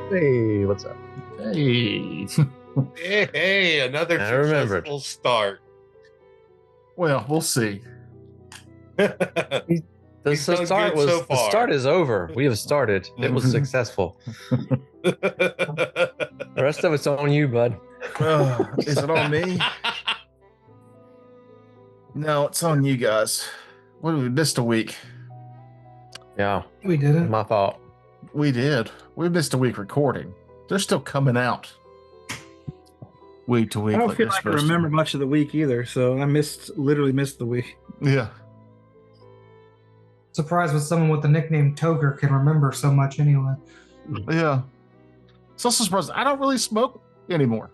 Hey, what's up? Hey. Hey, another I remembered. successful start. Well, we'll see. The He's done start good was so the start far. is over. We have started. It was successful. The rest of it's on you, bud. Is it on me? No, it's on you guys. What, we missed a week. Yeah, We didn't. my fault. We did. We missed a week recording. They're still coming out week to week. I don't feel they're like I supposed to. remember much of the week either, so I literally missed the week. Yeah. Surprised with someone with the nickname Toger can remember so much anyway. Yeah. It's also surprising. I don't really smoke anymore.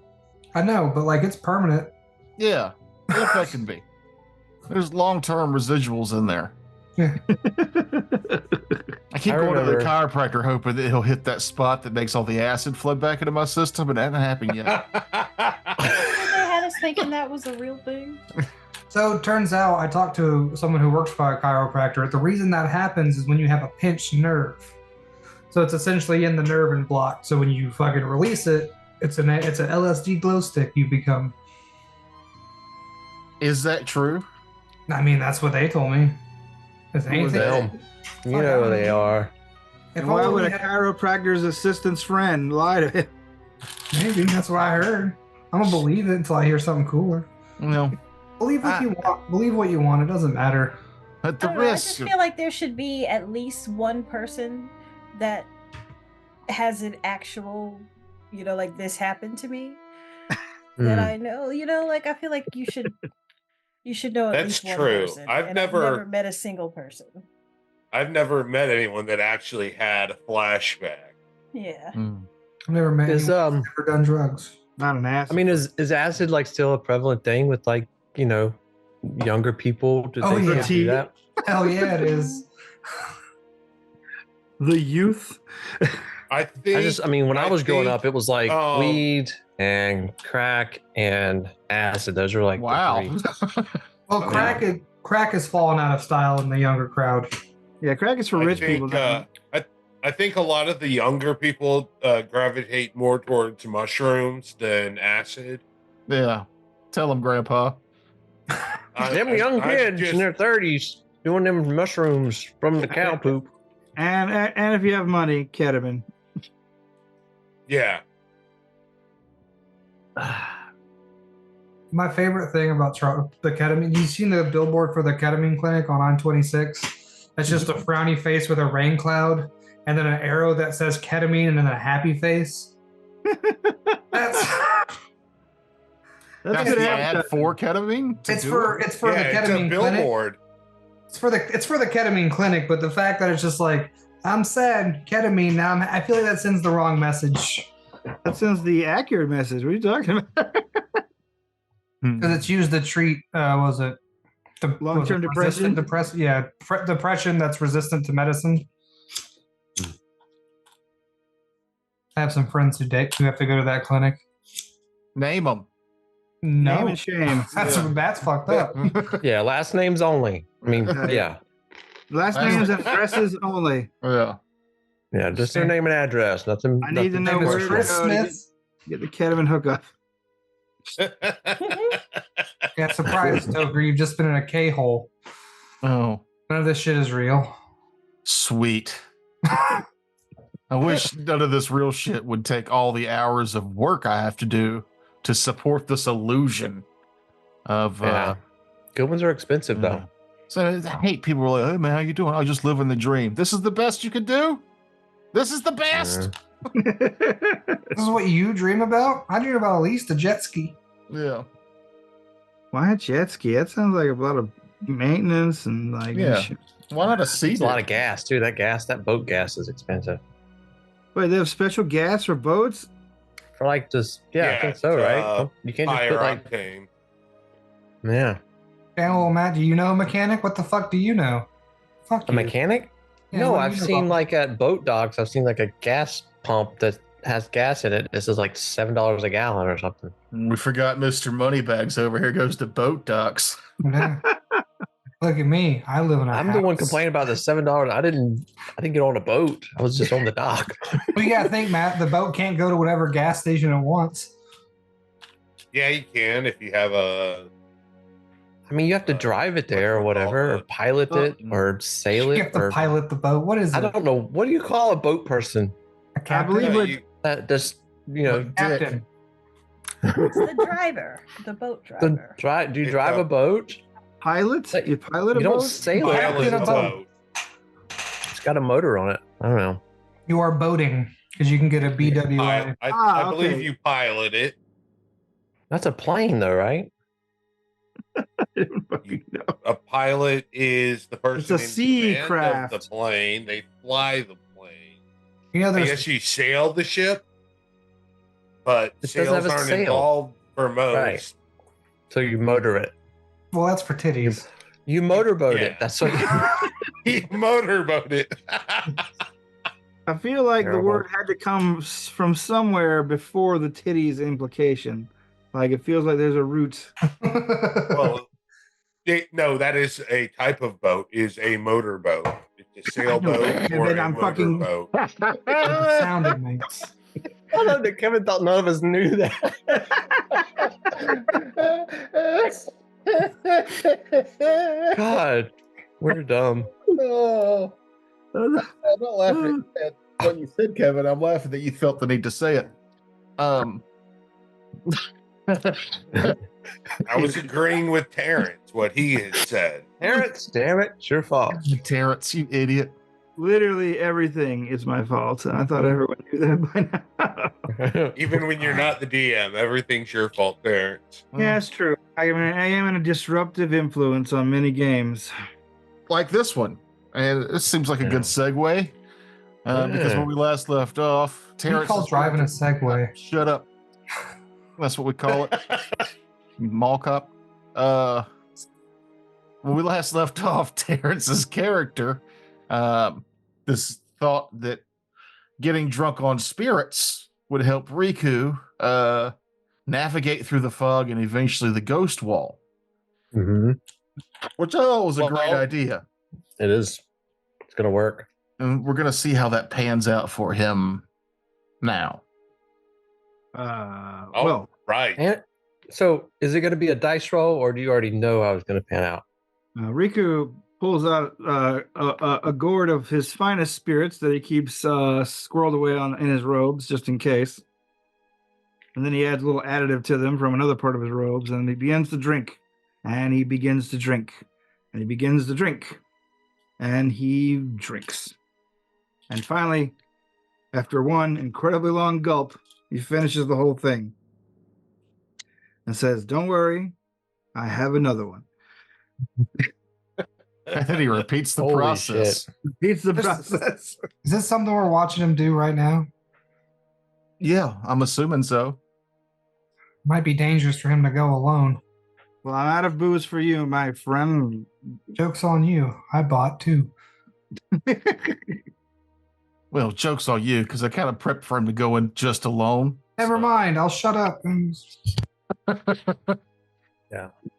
I know, but like it's permanent. Yeah. It affected me. There's long-term residuals in there. Yeah. I keep going to the chiropractor hoping that he'll hit that spot that makes all the acid flood back into my system, but that hasn't happened yet. They had us thinking that was a real thing. So it turns out I talked to someone who works for a chiropractor. The reason that happens is when you have a pinched nerve. So it's essentially in the nerve and blocked. So when you fucking release it, it's an LSD glow stick you become. Is that true? I mean, that's what they told me. It's Who was anything. them? You know who they are. If And why only would we a had- chiropractor's assistant's friend lie to him? Maybe that's what I heard. I don't believe it until I hear something cooler. No. Believe what you want. Believe what you want. It doesn't matter. At I the don't know, I risk. just feel like there should be at least one person that has an actual, like this happened to me that I know. Like I feel like you should know at That's least one true. person. I've and never- I've never met a single person. I've never met anyone that actually had a flashback. Yeah. I've never met Is anyone who's ever done drugs. Not an ass. I mean, is acid like still a prevalent thing with like younger people? Do Oh, they yeah. still do that? Hell yeah, it is. the youth. I think. When I was growing think, up, it was like weed and crack and acid. Those were like the Wow. three. Well, crack has fallen out of style in the younger crowd. Yeah, crack is for rich people. Now. I think a lot of the younger people gravitate more towards mushrooms than acid. Yeah. Tell them, Grandpa. Them young kids in their 30s doing them mushrooms from the cow poop. And if you have money, ketamine. Yeah. My favorite thing about the ketamine, you've seen the billboard for the ketamine clinic on I-26? That's just a frowny face with a rain cloud and then an arrow that says ketamine and then a happy face. That's That's good the ad. ad for ketamine? it's for the ketamine it's a clinic. billboard. It's for the ketamine clinic, but the fact that it's just like, I'm sad, ketamine, now I feel like that sends the wrong message. That sends the accurate message. What are you talking about? Because it's used to treat, was it Long-term depression? Depression that's resistant to medicine. I have some friends who have to go to that clinic. Name them. No, Name and shame. that's fucked up. Yeah, last names only. I mean, yeah. Last names and addresses only. Yeah. Yeah, just their name and address. Nothing. I need to know nothing Name where is to Chris go to Smith. get the ketamine hookup. Yeah, surprise, Toker. You've just been in a K-hole. Oh, None of this shit is real. sweet. I wish none of this real shit would take all the hours of work I have to do to support this illusion of Yeah. Good ones are expensive though. So I hate people who are like, hey man, how you doing? I just live in the dream. This is the best you could do? This is the best? This is what you dream about? I dream about at least a jet ski. Yeah. Why a jet ski? That sounds like a lot of maintenance and like. Yeah. Why not a seat? It's a lot of gas too. That boat gas is expensive. Wait, they have special gas for boats? For like just I think so, right? You can't just Higher put like octane. yeah. Well, Matt, do you know a mechanic? What the fuck do you know? Fuck A you. mechanic? Yeah, No, what do I've you know seen about- like at boat docks, I've seen like a gas pump that has gas in it. This is like $7 a gallon or something. We forgot Mr. Moneybags over here goes to boat docks. Yeah. Look at me. I live in a I'm house. the one complaining about the $7. I didn't get on a boat. I was just on the dock. Well, you gotta think, Matt. The boat can't go to whatever gas station it wants. Yeah, you can if you have a. I mean, you have to drive it there or whatever, or pilot it, or sail You it, have to or pilot the boat. What is it? I don't know. What do you call a boat person? A captain? believe No, it- you, That just Captain. It's the driver, the boat driver. Do you It's drive a- a boat? Pilot? Like, You pilot a You don't boat? sail it. pilot in a the boat. boat. It's got a motor on it. I don't know. You are boating because you can get a BWI. I believe okay. you pilot it. That's a plane, though, right? I don't fucking know. A pilot is the person a in sea command craft. of the plane. They fly the plane. You know, I there's guess you sail the ship, but It doesn't sails have a aren't sail. involved for most. Right. So you motor it. well, that's for titties. You motorboat Yeah. it. That's what. He motorboat it. I feel like the Terrible. word had to come from somewhere before the titties implication. Like it feels like there's a root. Well, no, that is a type of boat. Is a motorboat. It's a sailboat And or then a I'm fucking- motorboat. The sound it makes. I love that Kevin thought none of us knew that. God, we're dumb. Oh, I'm not laughing at what you said, Kevin. I'm laughing that you felt the need to say it. I was agreeing with Terrence what he had said. Terrence, damn it, it's your fault. Terrence, you idiot. Literally everything is my fault. I thought everyone knew that by now. Even when you're not the DM, everything's your fault, Terrence. Yeah, it's true. I mean, I am a disruptive influence on many games. Like this one. And this seems like a Yeah. good segue. Because Yeah. when we last left off, We Terrence. call is- driving a Segway. Shut up. That's what we call it. Mall cop. When we last left off, Terrence's character, this thought that getting drunk on spirits would help Riku navigate through the fog and eventually the ghost wall, Mm-hmm. which I thought was a Well, great idea. It is. It's gonna work. And we're going to see how that pans out for him now. Oh, Well, right. And so, is it gonna be a dice roll, or do you already know how it's gonna pan out? Riku pulls out a gourd of his finest spirits that he keeps squirreled away in his robes just in case. And then he adds a little additive to them from another part of his robes, and he begins to drink. And he begins to drink. And he begins to drink. And he drinks. And finally, after one incredibly long gulp, he finishes the whole thing. And says, "Don't worry, I have another one." And then he repeats the Holy process. Repeats the This- process. Is this something we're watching him do right now? Yeah, I'm assuming so. Might be dangerous for him to go alone. Well, I'm out of booze for you, my friend. Joke's on you. I bought two. Well, joke's on you because I kind of prepped for him to go in just alone. Never mind. I'll shut up.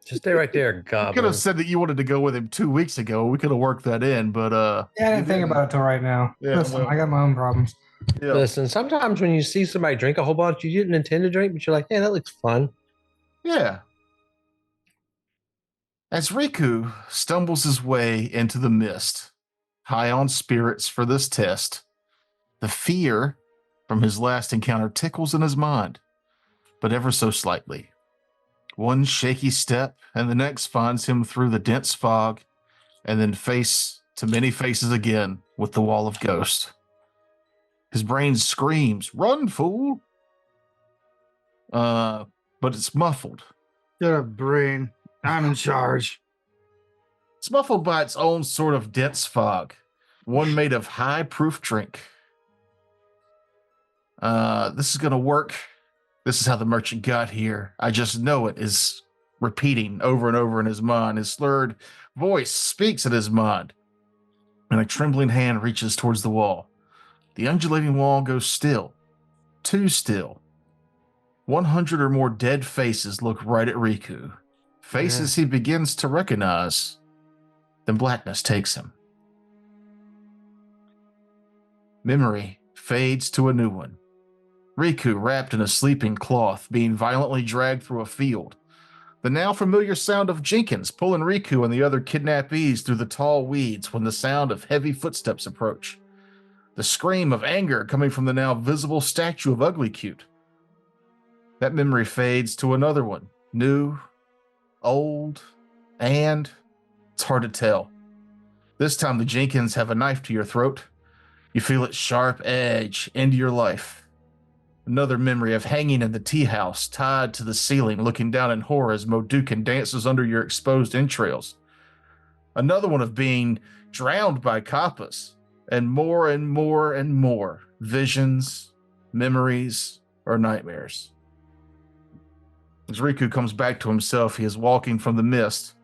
Just stay right there, You could Goblin. have said that you wanted to go with him 2 weeks ago. We could have worked that in, but Yeah, I didn't think about it till right now. Yeah, Listen, well- I got my own problems. yeah. Listen, sometimes when you see somebody drink a whole bunch, you didn't intend to drink, but you're like, "Yeah, that looks fun." Yeah. As Riku stumbles his way into the mist, high on spirits for this test, the fear from his last encounter tickles in his mind, but ever so slightly. One shaky step, and the next finds him through the dense fog, and then face to many faces again with the wall of ghosts. His brain screams, "Run, fool!" But it's muffled. Shut up, brain. I'm in charge. It's muffled by its own sort of dense fog, one made of high proof drink. This is going to work. This is how the merchant got here. I just know it is repeating over and over in his mind. His slurred voice speaks in his mind, and a trembling hand reaches towards the wall. The undulating wall goes still, too still. 100 or more dead faces look right at Riku. Faces he begins to recognize. Then blackness takes him. Memory fades to a new one. Riku wrapped in a sleeping cloth, being violently dragged through a field. The now familiar sound of Jenkins pulling Riku and the other kidnappees through the tall weeds when the sound of heavy footsteps approach. The scream of anger coming from the now visible statue of Ugly Cute. That memory fades to another one, new, old, and it's hard to tell. This time the Jenkins have a knife to your throat. You feel its sharp edge into your life. Another memory of hanging in the tea house, tied to the ceiling, looking down in horror as Modukin dances under your exposed entrails. Another one of being drowned by kappas, and more and more and more visions, memories, or nightmares. As Riku comes back to himself, he is walking from the mist.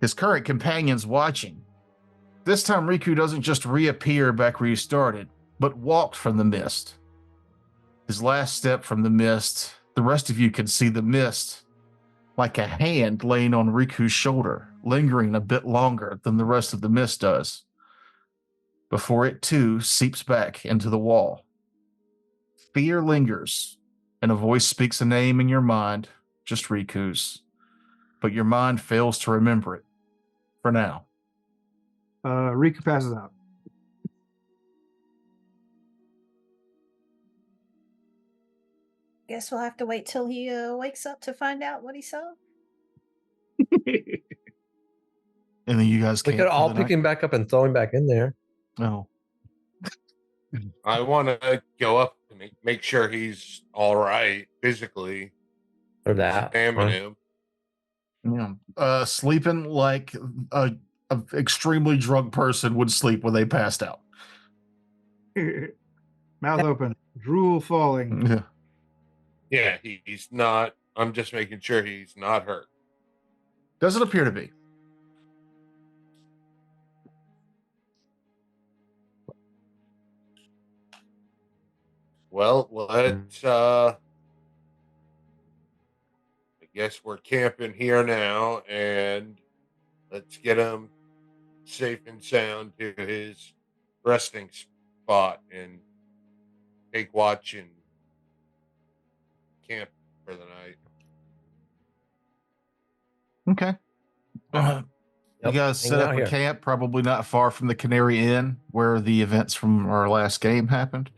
His current companions watching. This time Riku doesn't just reappear back where he started, but walked from the mist. His last step from the mist, the rest of you can see the mist like a hand laying on Riku's shoulder, lingering a bit longer than the rest of the mist does, before it too seeps back into the wall. Fear lingers, and a voice speaks a name in your mind, just Riku's, but your mind fails to remember it, for now. Riku passes out. Guess we'll have to wait till he wakes up to find out what he saw. And then you guys We can't. could all pick him back up and throw him back in there. No. I want to go up and make sure he's all right physically. Or that. Examine him. Yeah. Sleeping like a extremely drunk person would sleep when they passed out. Mouth open, drool falling. Yeah. Yeah, he's not. I'm just making sure he's not hurt. Doesn't appear to be. Well, let's I guess we're camping here now, and let's get him safe and sound to his resting spot and take watch and camp for the night. Okay. You guys set up a camp, probably not far from the Canary Inn, where the events from our last game happened.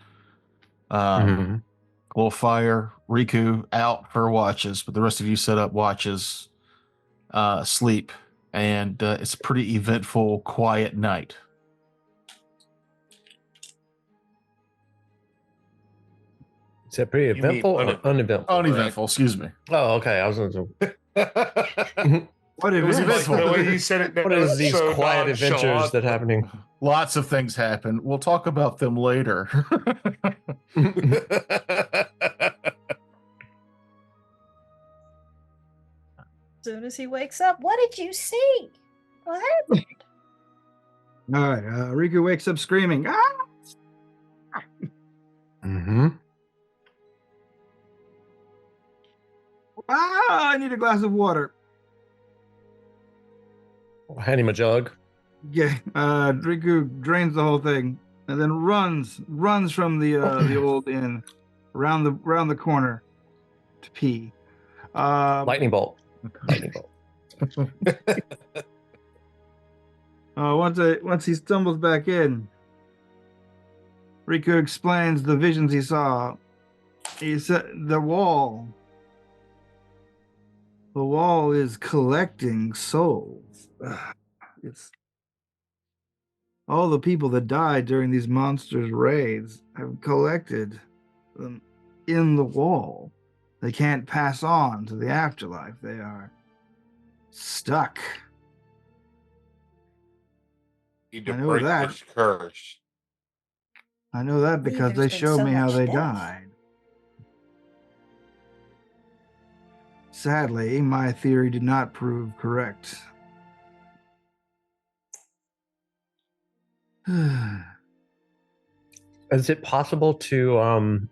Little fire, Riku out for watches, but the rest of you set up watches, sleep, and it's a pretty eventful, quiet night. Is it pretty eventful or uneventful? Uneventful, excuse me. Oh, okay. I was going to. What it was eventful. The way you said it, What is these so quiet adventures that happening? Lots of things happen. We'll talk about them later. As soon as he wakes up, what did you see? What happened? All right, Riku wakes up screaming. Ah! Ah, I need a glass of water. I'll hand him a jug. Yeah, Riku drains the whole thing and then runs from the old inn around the corner to pee. Lightning bolt. Lightning bolt. Once he stumbles back in, Riku explains the visions he saw. He said the wall is collecting souls. It's all the people that died during these monsters' raids have collected them in the wall. They can't pass on to the afterlife. They are stuck. Need to I know break that. this curse. I know that because they There's been showed so me how much they death. died. Sadly, my theory did not prove correct. Is it possible to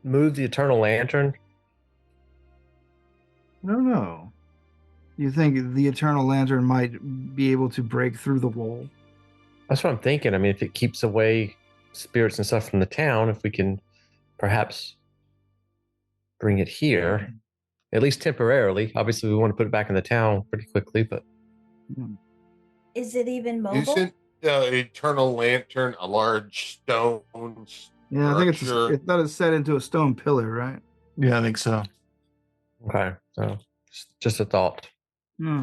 move the Eternal Lantern? I don't know. You think the Eternal Lantern might be able to break through the wall? That's what I'm thinking. I mean, if it keeps away spirits and stuff from the town, if we can perhaps bring it here, at least temporarily. Obviously, we want to put it back in the town pretty quickly, but Is it even mobile? Isn't the Eternal Lantern a large stone Yeah, I think structure? it's not set into a stone pillar, right? Yeah, I think so. okay. So just a thought. Hmm.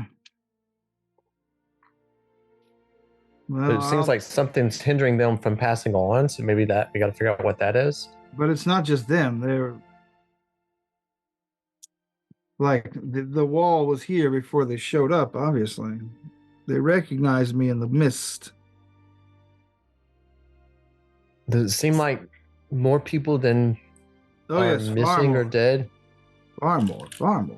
But Well, it seems like something's hindering them from passing on. So maybe that we got to figure out what that is. but it's not just them. They're like the wall was here before they showed up. Obviously, they recognized me in the mist. Does it seem like more people than Oh are yes, far missing or more, dead? far more, far more.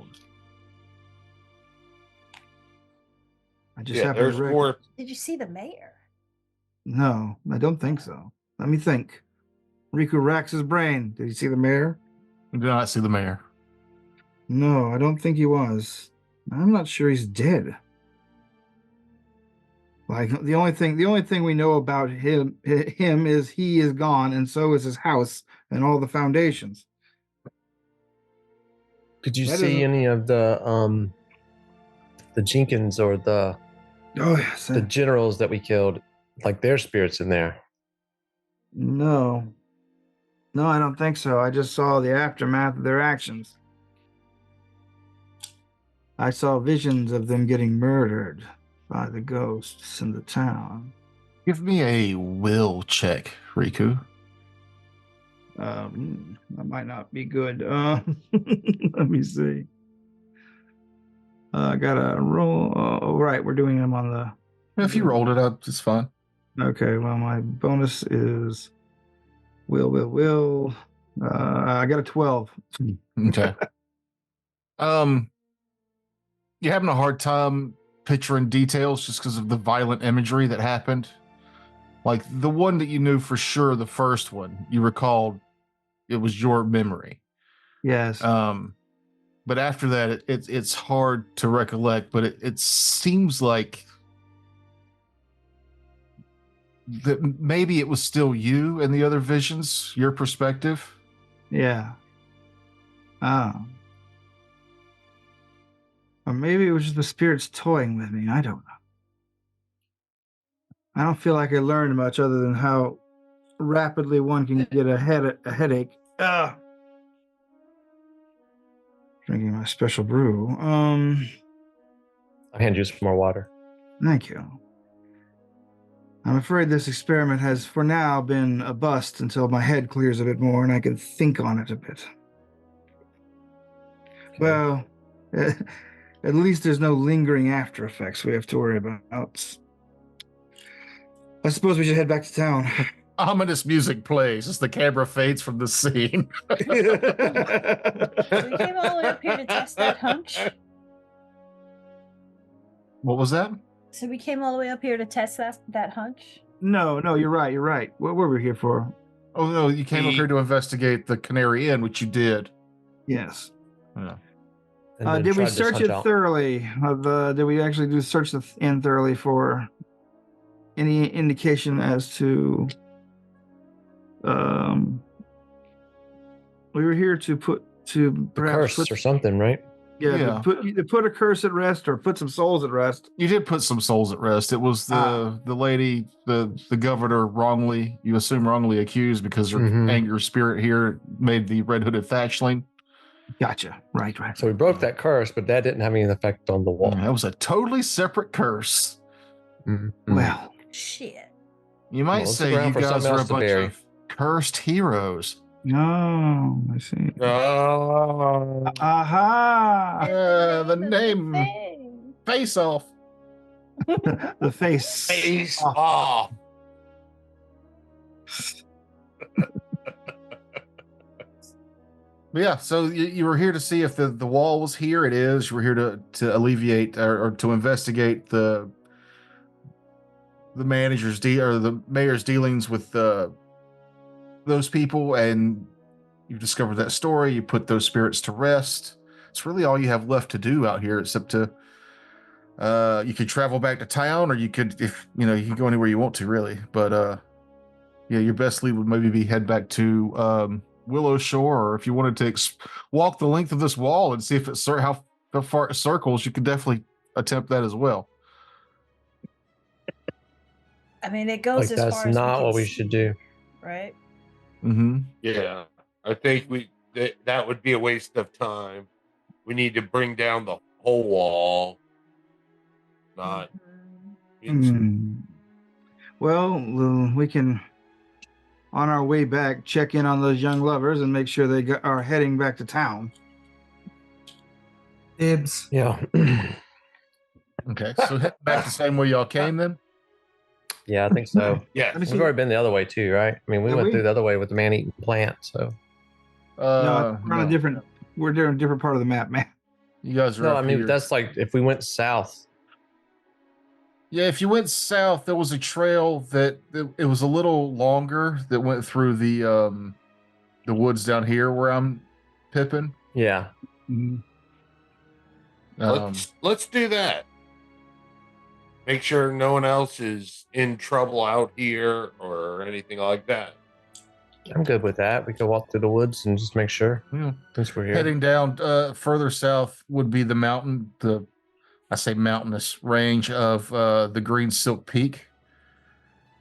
I just Yeah, happen there's to more. Did you see the mayor? No, I don't think so. Let me think. Riku racks his brain. Did you see the mayor? I do not see the mayor. No, I don't think he was. I'm not sure he's dead. Like the only thing we know about him is he is gone, and so is his house and all the foundations. Could you That see isn't- any of the Jenkins or the Oh yes. generals that we killed, like their spirits in there? No. No, I don't think so. I just saw the aftermath of their actions. I saw visions of them getting murdered by the ghosts in the town. Give me a will check, Riku. That might not be good. Let me see. I gotta roll. Oh, right, we're doing them on the. If you rolled it up, it's fine. Okay, well, my bonus is will. I got a 12. Okay. You having a hard time picturing details just because of the violent imagery that happened? Like the one that you knew for sure, the first one, you recalled it was your memory. Yes. But after that, it's hard to recollect, but it seems like that maybe it was still you and the other visions, your perspective. Yeah. Oh. Or maybe it was just the spirits toying with me. I don't know. I don't feel like I learned much other than how rapidly one can get a headache. Ah. Drinking my special brew. I'll hand you some more water. Thank you. I'm afraid this experiment has, for now, been a bust until my head clears a bit more and I can think on it a bit. Okay. Well, at least there's no lingering after effects we have to worry about. I suppose we should head back to town. Ominous music plays as the camera fades from the scene. So we came all the way up here to test that hunch. What was that? So we came all the way up here to test that hunch. No, you're right. What were we here for? Oh no, you came up here to investigate the Canary Inn, which you did. Yes. Yeah. And then Did we tried this search hunch it out. thoroughly? Did we actually search the inn thoroughly for any indication as to? We were here to The perhaps curse or something, right? to put a curse at rest or put some souls at rest. You did put some souls at rest. It was the lady, the governor wrongly, you assume wrongly accused because her anger spirit here made the red hooded thatchling. Gotcha. Right. So we broke that curse, but that didn't have any effect on the wall. That was a totally separate curse. Well, Shit. You might Well, let's say look around you for guys something are a else to bunch bury. of cursed heroes. no, I see. Oh, Aha! The name Thing. Face Off. The face. face off. off. But yeah, so you were here to see if the wall was here. It is. You were here to alleviate or to investigate the or the mayor's dealings with those people, and you've discovered that story. You put those spirits to rest. It's really all you have left to do out here, except to you could travel back to town, or you could, if you know, you can go anywhere you want to, really. But yeah, your best lead would maybe be head back to Willow Shore, or if you wanted to walk the length of this wall and see if it's how far it circles, you could definitely attempt that as well. I mean, it goes Like as that's far as not can what we see, should do. right? Mm-hmm. Yeah, I think that would be a waste of time. We need to bring down the whole wall, not. Well, we can, on our way back, check in on those young lovers and make sure they are heading back to town. Dibs. Yeah. Okay, so head back the same way y'all came then. Yeah, I think so. Yeah, Let me see. We've already been the other way too, right? I mean, we Have went we? through the other way with the man-eating plant. So No, we're on No. a different. We're doing a different part of the map, man. You guys are no, up I mean here. that's like if we went south. Yeah, if you went south, there was a trail that it was a little longer that went through the woods down here where I'm pipping. Yeah. let's do that. Make sure no one else is in trouble out here or anything like that. I'm good with that. We could walk through the woods and just make sure. Yeah. Since we're here. Heading down further south would be the mountainous range of the Green Silk Peak,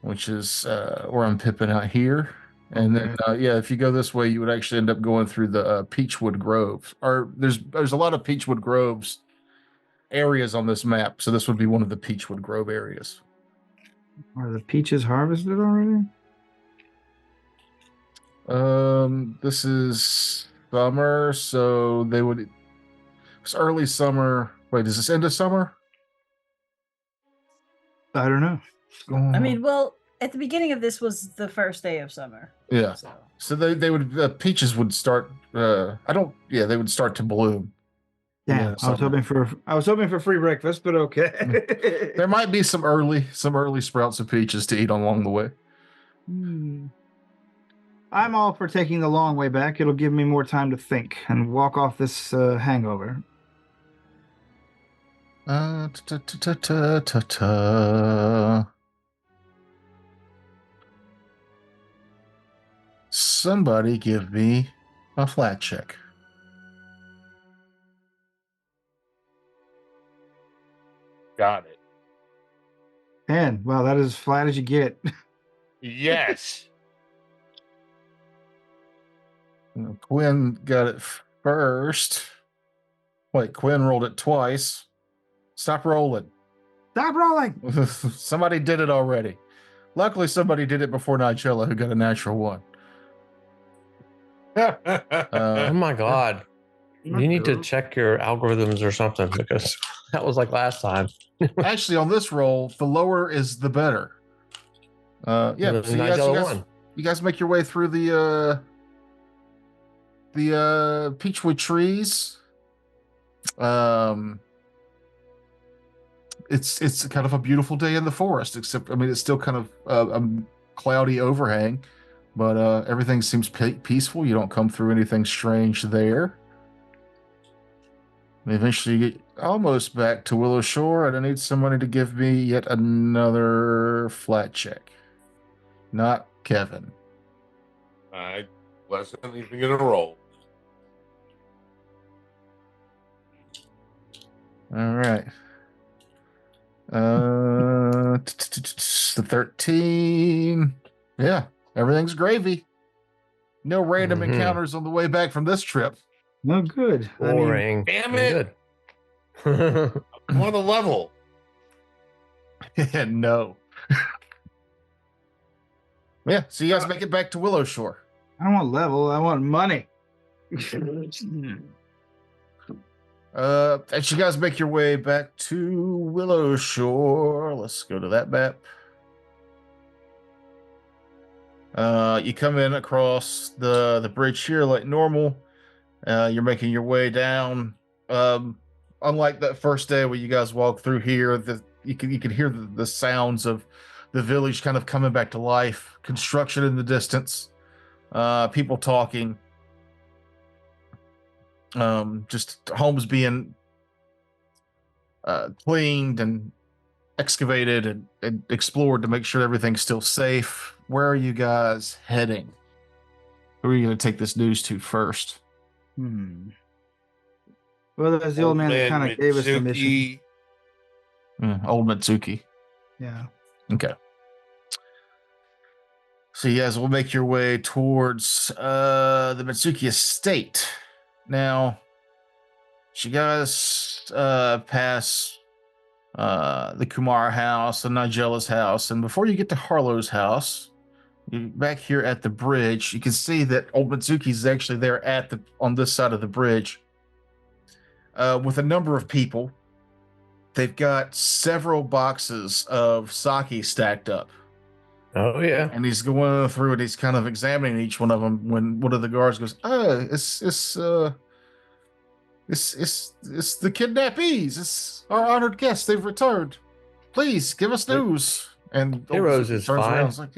which is where I'm pipping out here. And then, if you go this way, you would actually end up going through the Peachwood Groves. Or there's a lot of Peachwood Groves areas on this map, so this would be one of the Peachwood Grove areas. Are the peaches harvested already? This is summer, so it's early summer. Wait, is this end of summer? I don't know. I mean, well, at the beginning of this was the first day of summer. Yeah. So they would peaches would start. They would start to bloom. Damn, Yeah, I was hoping for free breakfast, but okay. There might be some early sprouts of peaches to eat along the way. I'm all for taking the long way back. It'll give me more time to think and walk off this hangover. Somebody give me a flat check. Got it. 10. Wow, that is as flat as you get. Yes. Quinn got it first. Wait, Quinn rolled it twice. Stop rolling. Stop rolling. Somebody did it already. Luckily, somebody did it before Nigella, who got a natural one. Oh my god. You need to check your algorithms or something, because that was like last time. Actually, on this roll, the lower is the better. So you guys make your way through the peachwood trees. It's kind of a beautiful day in the forest, except I mean it's still kind of a cloudy overhang, but everything seems peaceful. You don't come through anything strange there. And eventually you get almost back to Willow Shore, and I need somebody to give me yet another flat check. Not Kevin. I wasn't even gonna roll. All right. The 13. Yeah, everything's gravy. No random encounters on the way back from this trip. No good. Boring. Damn it. Good. I'm on the level. No. Yeah, so you guys make it back to Willow Shore. I don't want level. I want money. As you guys make your way back to Willow Shore, let's go to that map. You come in across the bridge here like normal. You're making your way down. Unlike that first day where you guys walked through here, you can hear the sounds of the village kind of coming back to life. Construction in the distance, people talking, just homes being cleaned and excavated and explored to make sure everything's still safe. Where are you guys heading? Who are you going to take this news to first? Well, there's the old man that kind of gave us the mission. Old Mitsuki. Yeah. Okay. So you guys will make your way towards the Mitsuki estate. Now, you guys pass the Kumar house and Nigella's house, and before you get to Harlow's house, back here at the bridge, you can see that old Mitsuki's actually there on this side of the bridge with a number of people. They've got several boxes of sake stacked up. Oh yeah. And he's going through it. He's kind of examining each one of them. When one of the guards goes, it's the kidnappees. It's our honored guests. They've returned. Please give us news." And Heroes is turns fine. around, it's like,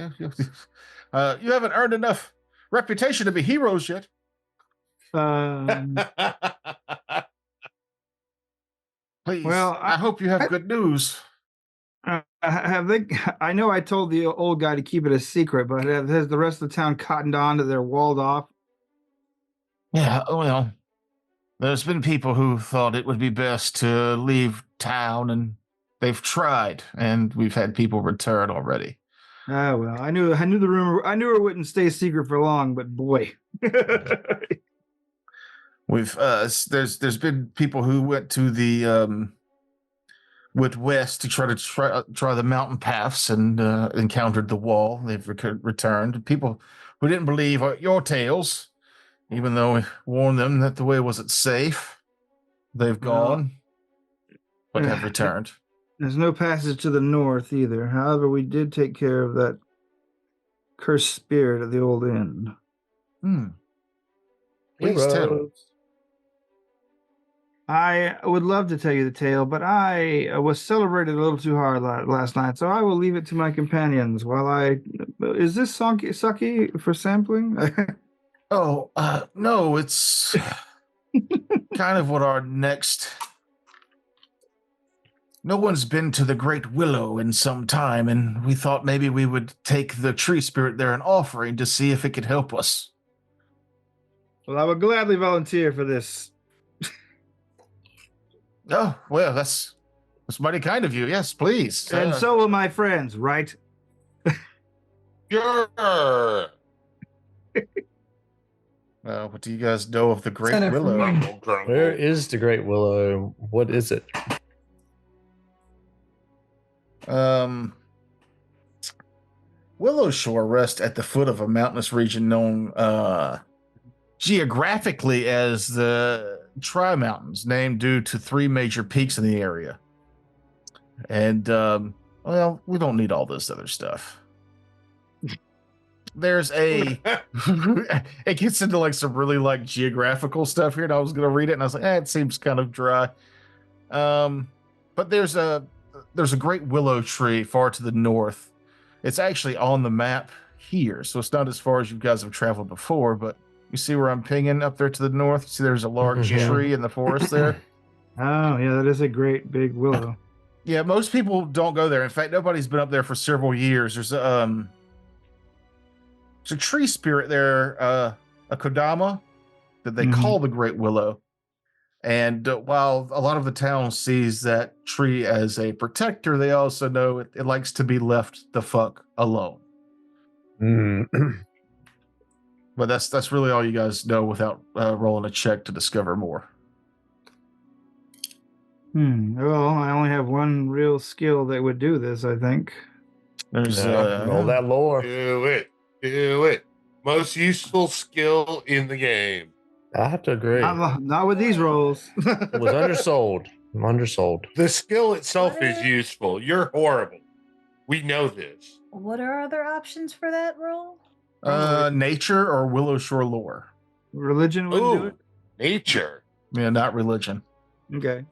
you haven't earned enough reputation to be heroes yet. Please. Well, I hope you have good news. Have they? I know I told the old guy to keep it a secret, but has the rest of the town cottoned on to their walled off? Yeah, well, there's been people who thought it would be best to leave town, and they've tried, and we've had people return already. Ah, well, I knew the rumor. I knew it wouldn't stay secret for long, but boy, we've there's been people who went to the went west to try the mountain paths and encountered the wall. They've returned. People who didn't believe your tales, even though we warned them that the way wasn't safe, they've gone, but have returned. There's no passage to the north either. However, we did take care of that cursed spirit at the old inn. Please tell. I would love to tell you the tale, but I was celebrated a little too hard last night, so I will leave it to my companions while I... Is this sake for sampling? No, it's kind of what our next... No one's been to the Great Willow in some time, and we thought maybe we would take the tree spirit there an offering to see if it could help us. Well, I would gladly volunteer for this. Oh, well, that's mighty kind of you. Yes, please. And so will my friends, right? Sure. What do you guys know of the Great Send it from Willow? me. Where is the Great Willow? What is it? Willow Shore rests at the foot of a mountainous region known geographically as the Tri Mountains, named due to three major peaks in the area. And well, we don't need all this other stuff. There's a it gets into like some really like geographical stuff here, and I was gonna read it and I was like, it seems kind of dry. But there's a great willow tree far to the north. It's actually on the map here, so it's not as far as you guys have traveled before, but you see where I'm pinging up there to the north? See there's a large tree in the forest there? Oh, yeah, that is a great big willow. Yeah, most people don't go there. In fact, nobody's been up there for several years. There's a tree spirit there, a kodama, that they call the Great Willow. And while a lot of the town sees that tree as a protector, they also know it likes to be left the fuck alone. But that's really all you guys know without rolling a check to discover more. Well, I only have one real skill that would do this, I think. There's all that lore. Do it. Most useful skill in the game. I have to agree. Not with these rolls. It was undersold. I'm undersold. The skill itself is useful. You're horrible. We know this. What are other options for that roll? nature or Willow Shore lore. Religion would do it. Nature. Yeah, not religion. Okay.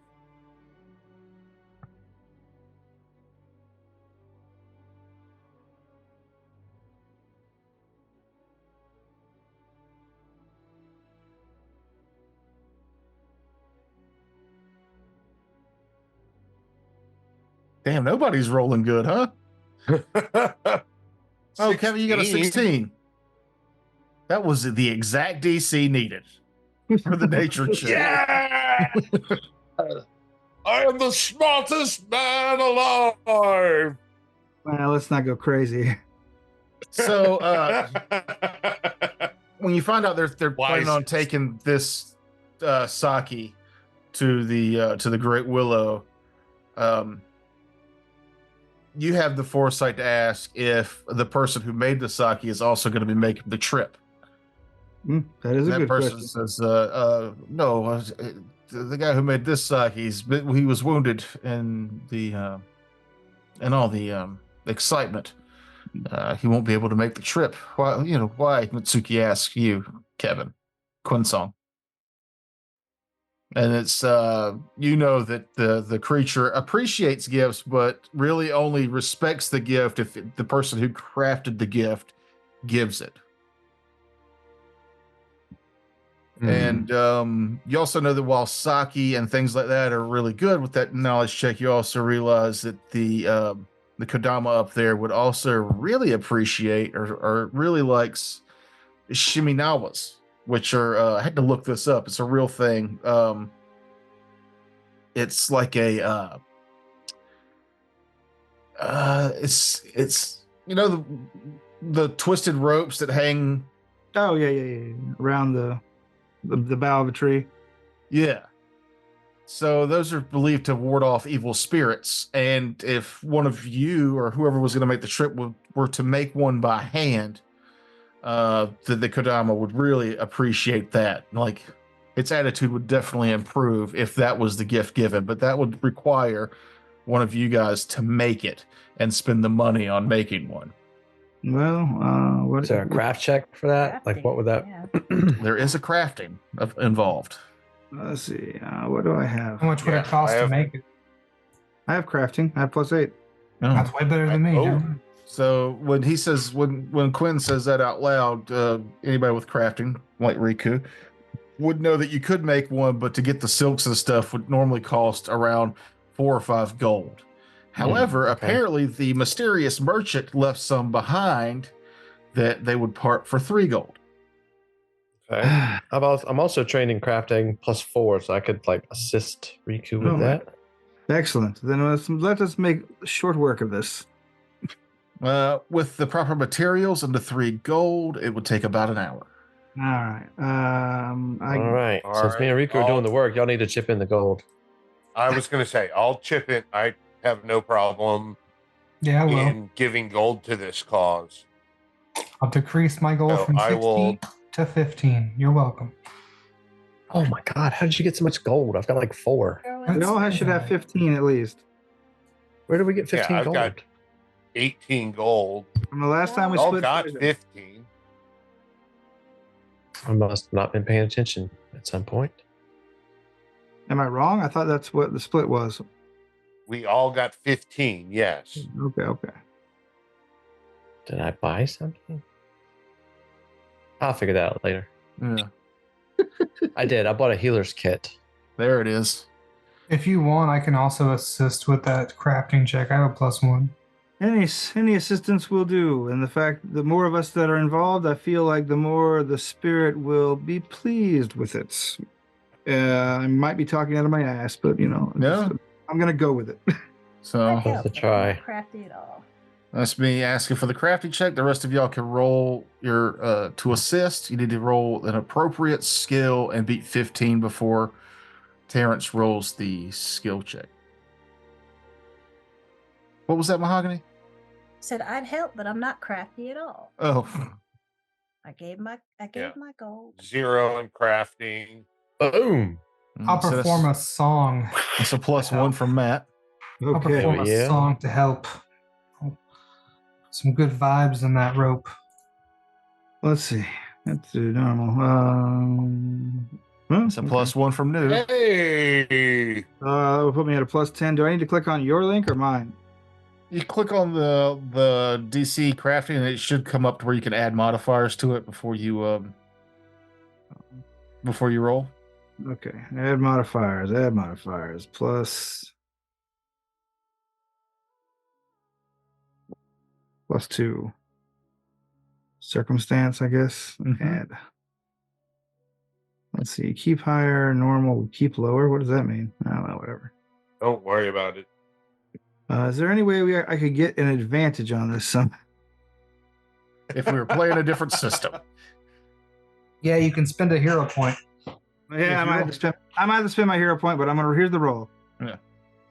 Damn, nobody's rolling good, huh? Oh, Kevin, you got a 16. That was the exact DC needed for the nature check. Yeah! I am the smartest man alive. Well, let's not go crazy. So when you find out they're planning on Wisest. taking this sake to the Great Willow, you have the foresight to ask if the person who made the sake is also going to be making the trip. That is a That good person question. says, "No, the guy who made this sake, he was wounded in all the excitement. He won't be able to make the trip. Why? Why?" Mitsuki asks you, Kevin, Quinsong. And it's that the creature appreciates gifts, but really only respects the gift if the person who crafted the gift gives it. And you also know that while sake and things like that are really good with that knowledge check, you also realize that the Kodama up there would also really appreciate or really likes shiminawas, which are I had to look this up. It's a real thing. It's like a it's the twisted ropes that hang. Oh yeah. Around the bough of a tree. Yeah. So those are believed to ward off evil spirits. And if one of you or whoever was going to make the trip were to make one by hand, the Kodama would really appreciate that. Like, its attitude would definitely improve if that was the gift given, but that would require one of you guys to make it and spend the money on making one. Well, what Is there a craft check for that? Like, what would that? Yeah. There is a crafting involved. Let's see. What do I have? How much would Yeah, it cost I to have- make it? I have crafting. I have +8. Oh. That's way better than me. Oh. never mind. So when he says, when Quinn says that out loud, anybody with crafting, like Riku, would know that you could make one, but to get the silks and stuff would normally cost around 4 or 5 gold. However, okay. apparently the mysterious merchant left some behind that they would part for 3 gold. Okay. I'm also trained in crafting +4, so I could like assist Riku with Oh, my- that. Excellent. Then let us make short work of this. With the proper materials and the 3 gold, it would take about an hour. All right. All right. All Since me and right, Riku are doing the work, y'all need to chip in the gold. I was going to say, I'll chip in. I have no problem Yeah, well, in giving gold to this cause. I'll decrease my goal So from I 16 will- to 15. You're welcome. Oh my God! How did you get so much gold? I've got like 4. We all should have 15 at least. Where did we get 15 I've gold? got 18 gold. From the last time we Y'all split. got poison. 15. I must have not been paying attention at some point. Am I wrong? I thought that's what the split was. We all got 15, yes. Okay. Did I buy something? I'll figure that out later. Yeah, I did. I bought a healer's kit. there it is. If you want, I can also assist with that crafting check. I have a +1. Any assistance will do, and the fact the more of us that are involved, I feel like the more the spirit will be pleased with it. I might be talking out of my ass, but Yeah. I'm gonna go with it. So Worth a try. Crafty at all. that's me asking for the crafting check. The rest of y'all can roll your to assist. You need to roll an appropriate skill and beat 15 before Terrence rolls the skill check. What was that, Mahogany? Said I'd help, but I'm not crafty at all. Oh, I gave my gold. 0 in crafting. Boom! I'll So perform a song. that's a +1 from Matt. I'll Okay. perform a yeah. song to help. Some good vibes in that rope. Let's see. Let's do normal. It's a +1 from new. Hey, That would put me at a +10. Do I need to click on your link or mine? You click on the DC crafting, and it should come up to where you can add modifiers to it before you roll. Okay. Add modifiers. +2. Circumstance, I guess. Add. Let's see. Keep higher, normal, keep lower. What does that mean? I don't know, whatever. don't worry about it. Is there any way I could get an advantage on this? If we were playing a different system. Yeah, you can spend a hero point. Yeah, I might have to spend my hero point, but here's the roll. Yeah.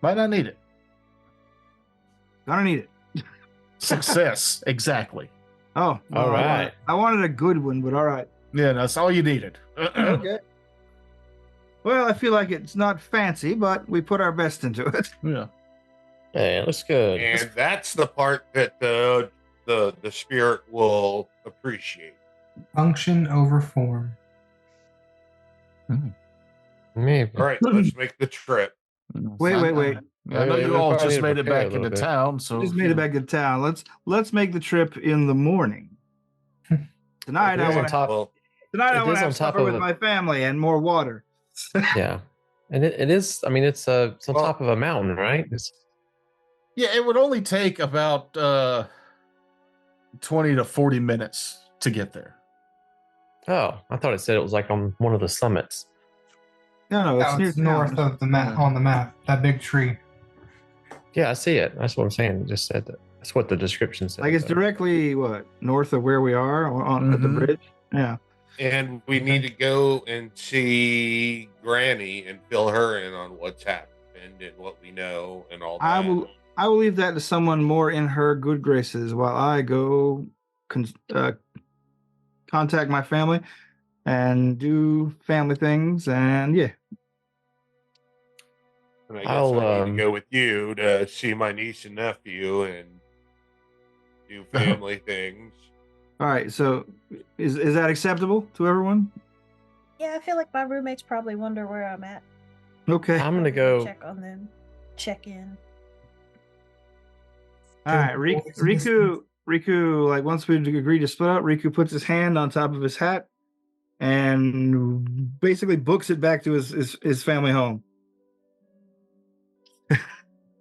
Might not need it. Gonna need it. Success. Exactly. Oh, All right. I wanted a good one, but all right. Yeah, that's all you needed. Okay. Well, I feel like it's not fancy, but we put our best into it. Yeah. Hey, it looks good. And that's the part that the spirit will appreciate. Function over form. Maybe. All right, let's make the trip. Wait. I know Wait, you we all probably just need to made it prepare a back little into bit. town, so Just made it back to town. Let's make the trip in the morning. Tonight It I is on want to top. Well, tonight I it want is to on have top supper of with it. my family and more water. Yeah, and it is. I mean, it's on Well- top of a mountain, right? Yeah, it would only take about 20 to 40 minutes to get there. Oh, I thought it said it was like on one of the summits. No, it's near It's north town. of the map on the map. That big tree. Yeah, I see it. That's what I'm saying. It just said that. That's what the description said. Like it's though. directly north of where we are at the Mhm. bridge. Yeah. and we need to go and see Granny and fill her in on what's happened and what we know and all that. I will leave that to someone more in her good graces while I go contact my family and do family things. And yeah, And I guess I'll, I need to go with you to see my niece and nephew and do family things. all right. So is that acceptable to everyone? Yeah, I feel like my roommates probably wonder where I'm at. Okay. I'm gonna go. Check on them. Check in. All right, Riku, like once we agree to split up, Riku puts his hand on top of his hat and basically books it back to his family home.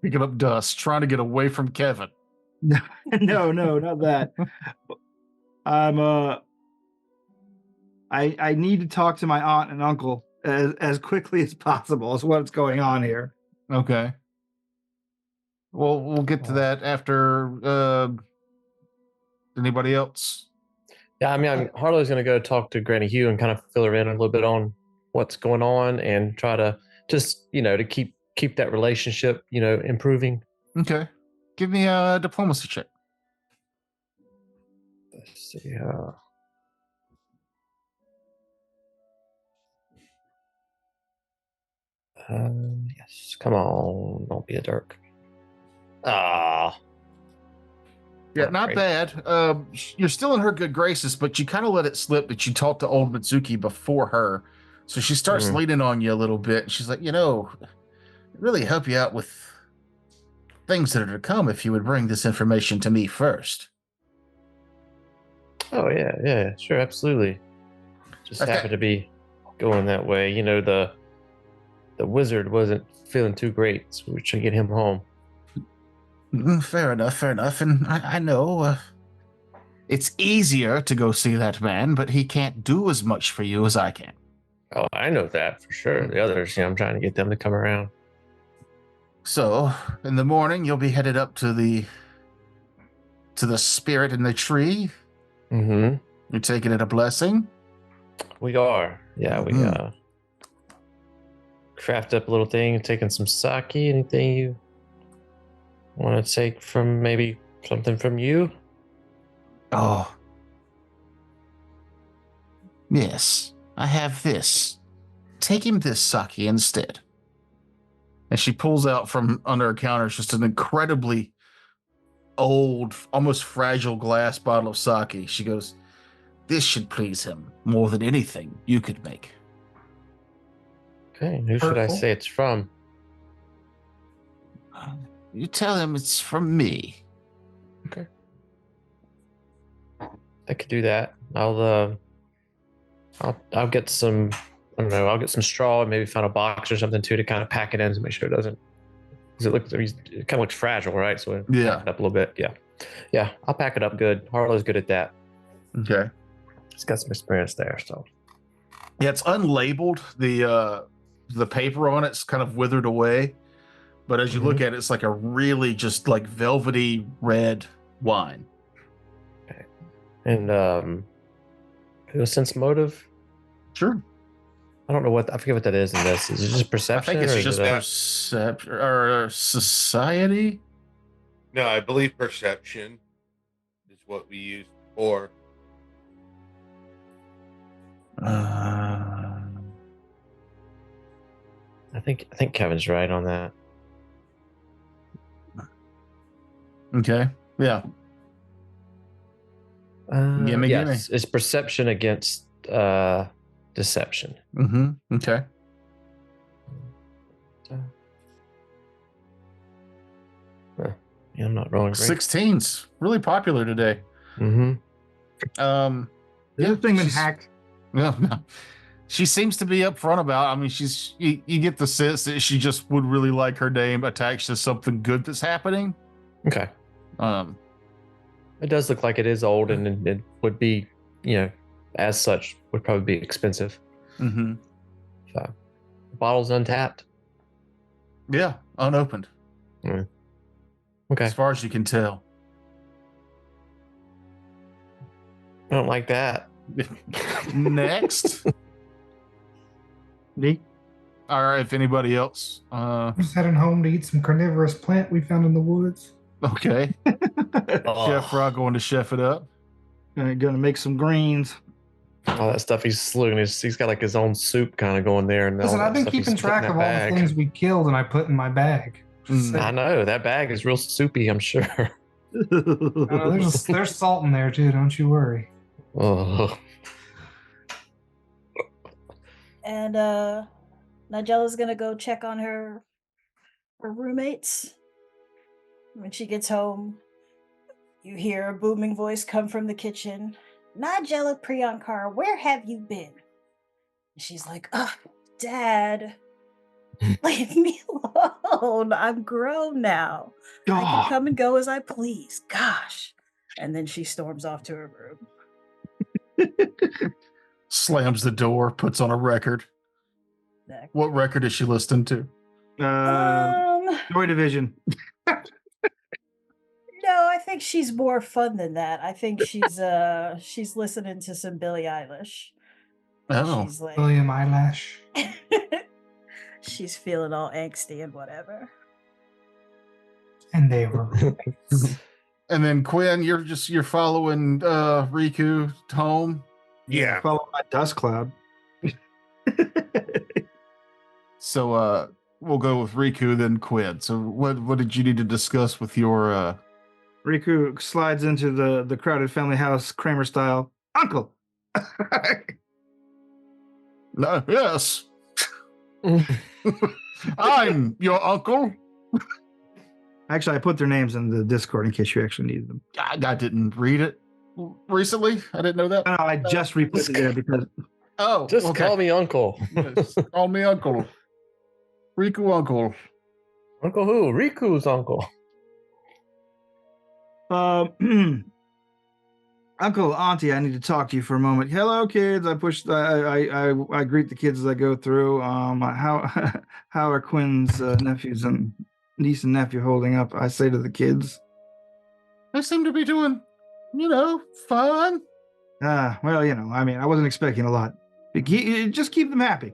Picking up dust, trying to get away from Kevin. No, not that. I need to talk to my aunt and uncle as quickly as possible. Is what's going on here. Okay. Well, we'll get to that after anybody else. Yeah, I mean, Harlow's gonna go talk to Granny Hugh and kind of fill her in a little bit on what's going on and try to just to keep that relationship improving. Okay. Give me a diplomacy check. Let's see. Yes, come on, don't be a jerk. Ah, Yeah, Not not great. bad. You're still in her good graces, but you kind of let it slip that you talked to old Mitsuki before her. So she starts Mm. leaning on you a little bit. And she's like, it really help you out with things that are to come if you would bring this information to me first. oh yeah, sure, absolutely. Just Okay. happened to be going that way. The wizard wasn't feeling too great, so we're trying to get him home. Fair enough. And I know it's easier to go see that man, but he can't do as much for you as I can. Oh, I know that for sure. The others, I'm trying to get them to come around. So, in the morning, you'll be headed up to the spirit in the tree. Mm-hmm. You're taking it a blessing. We are. Yeah, we Mhm. craft up a little thing, taking some sake. Anything you want to take from maybe something from you? Oh. Yes, I have this. Take him this sake instead. And she pulls out from under her counter just an incredibly old, almost fragile glass bottle of sake. She goes, this should please him more than anything you could make. Okay, who should I Hurtful. say it's from? You tell him it's from me. Okay. I could do that. I'll get some. I don't know. I'll get some straw and maybe find a box or something too to kind of pack it in to make sure it doesn't. Because it kind of looks fragile, right? So Yeah. pack it up a little bit. Yeah. I'll pack it up good. Harlow's good at that. Okay. He's got some experience there. So Yeah, it's unlabeled. The paper on it's kind of withered away, but as you look at it, it's like a really just like velvety red wine. okay. And a sense motive. Sure. I don't know I forget what that is in this. Is it just I perception? think it's or is just it perception or society. No, I believe perception is what we used before. I think Kevin's right on that. Okay. Yeah. Gimme. It's perception against deception. Mm-hmm. Okay. Yeah, I'm not rolling great. 16's really popular today. Mm-hmm. Has this thing been hacked? No. She seems to be upfront about. I mean, you get the sense that she just would really like her name attached to something good that's happening. Okay. It does look like it is old, and it would be, as such, would probably be expensive. Mm-hmm. So, the bottle's untapped. Yeah, unopened. Mm. Okay. As far as you can tell. I don't like that. Next. Me? All right, if anybody else. Just heading home to eat some carnivorous plant we found in the woods. Okay. Chef Rock going to chef it up. Gonna make some greens. All that stuff he's slewing. He's got like his own soup kind of going there. And Listen, all I've that been stuff he's keeping putting in track of that all the bag. things we killed and I put in my bag. I know that bag is real soupy, I'm sure. There's salt in there too, don't you worry. Oh. And Nigella's gonna go check on her roommates. When she gets home, you hear a booming voice come from the kitchen. Nigella Priyankar, where have you been? And she's like, oh, Dad, leave me alone. I'm grown now. I can come and go as I please. Gosh. And then she storms off to her room. Slams the door, puts on a record. Exactly. What record is she listening to? Joy Division. No, I think she's more fun than that. I think she's listening to some Billie Eilish. Oh. She's like William Eyelash. she's feeling all angsty and whatever. And they were. And then Quinn, you're following Riku home. Yeah. Follow my dust cloud. So we'll go with Riku, then Quinn. So what did you need to discuss with your Riku slides into the crowded family house, Kramer style. Uncle! No, yes. I'm your uncle. Actually, I put their names in the Discord in case you actually needed them. I didn't read it recently. I didn't know that. No, I just re-put it there because Just Call me Uncle. Yes, call me Uncle. Riku Uncle. Uncle who? Riku's uncle. Uncle, Auntie, I need to talk to you for a moment. Hello, kids. I greet the kids as I go through. How are Quinn's nephews and niece and nephew holding up? I say to the kids. They seem to be doing, fine. Well, I wasn't expecting a lot. Just keep them happy.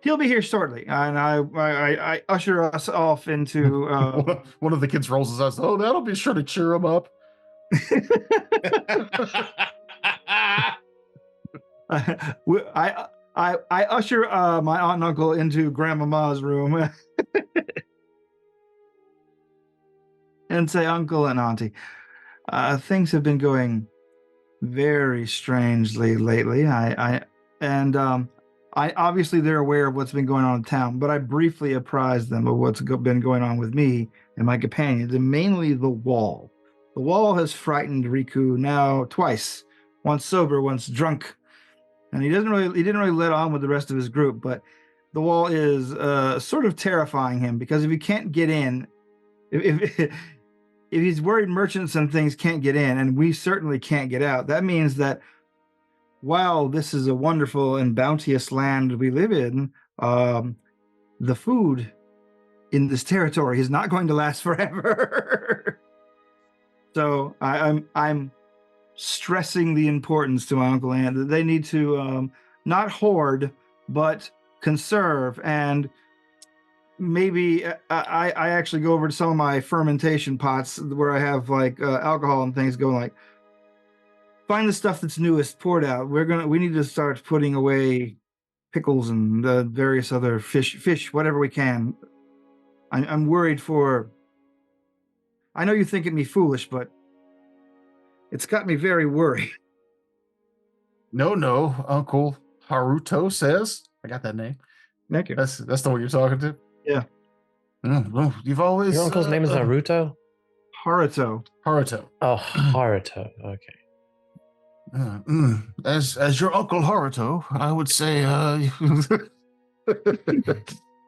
He'll be here shortly, and I usher us off into. One of the kids rolls his eyes. Oh, that'll be sure to cheer him up. I usher my aunt and uncle into Grandmama's room and say, Uncle and Auntie, things have been going very strangely lately. obviously they're aware of what's been going on in town, but I briefly apprised them of what's been going on with me and my companions, and mainly the wall. The wall has frightened Riku now twice, once sober, once drunk, and he didn't really let on with the rest of his group. But the wall is sort of terrifying him, because if he can't get in, if he's worried merchants and things can't get in, and we certainly can't get out, that means that while this is a wonderful and bounteous land we live in, the food in this territory is not going to last forever. So I'm stressing the importance to my uncle and aunt that they need to not hoard, but conserve. And maybe I actually go over to some of my fermentation pots where I have like alcohol and things, going like, find the stuff that's newest, pour it out. We need to start putting away pickles and various other fish, whatever we can. I'm worried for. I know you think it me foolish, but it's got me very worried. No, Uncle Haruto says. I got that name. Thank you. That's the one you're talking to? Yeah. Well, you've always... Your uncle's name is Naruto? Haruto. Oh, Haruto. Okay. As your Uncle Haruto, I would say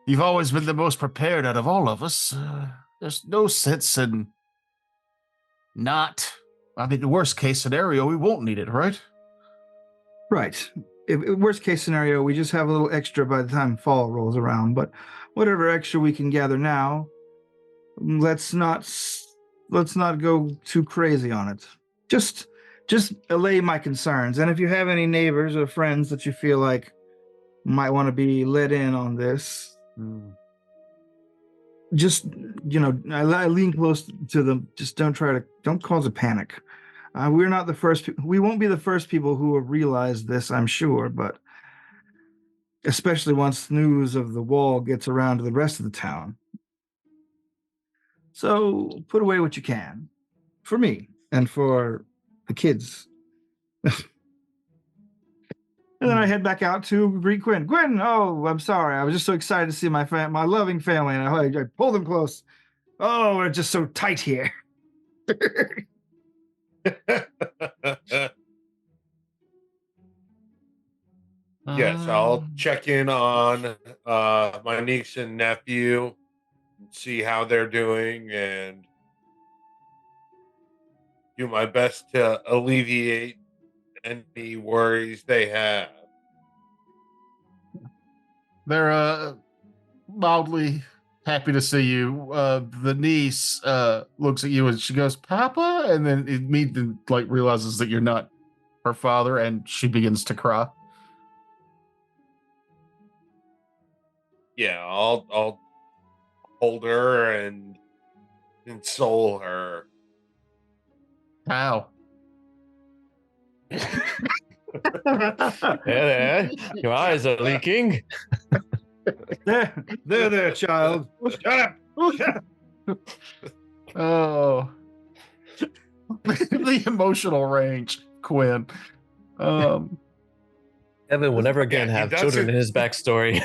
you've always been the most prepared out of all of us. There's no sense in not... I mean, the worst case scenario, we won't need it, right? Right. Worst case scenario, we just have a little extra by the time fall rolls around. But whatever extra we can gather now, let's not go too crazy on it. Just allay my concerns. And if you have any neighbors or friends that you feel like might want to be let in on this, just, I lean close to them. Just don't cause a panic. We're not the first. We won't be the first people who will realize this, I'm sure, but especially once news of the wall gets around to the rest of the town. So put away what you can for me and for the kids. And then I head back out to greet Gwen. Gwen, oh, I'm sorry. I was just so excited to see my loving family, and I pulled them close. Oh, we're just so tight here. Yes, I'll check in on my niece and nephew, see how they're doing, and do my best to alleviate any worries they have. They're mildly happy to see you. The niece looks at you and she goes, "Papa," and then immediately realizes that you're not her father, and she begins to cry. Yeah, I'll hold her and console her. How? There, your eyes are leaking. There, child. Shut up. Oh, the emotional range, Quinn. Evan will never again have children in his backstory.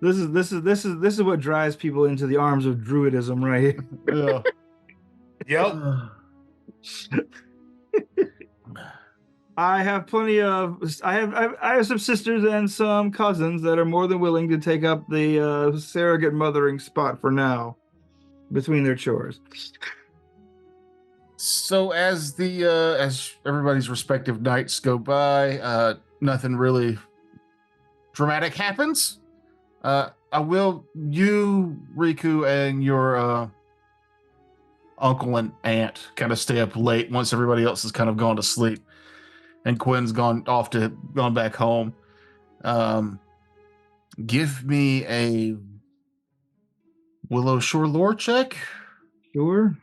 This is what drives people into the arms of druidism, right? Yeah. Yep. I have some sisters and some cousins that are more than willing to take up the surrogate mothering spot for now, between their chores. So as everybody's respective nights go by, nothing really dramatic happens. You, Riku, and your uncle and aunt kind of stay up late once everybody else has kind of gone to sleep, and Quinn's gone back home. Give me a Willow Shore lore check. Sure,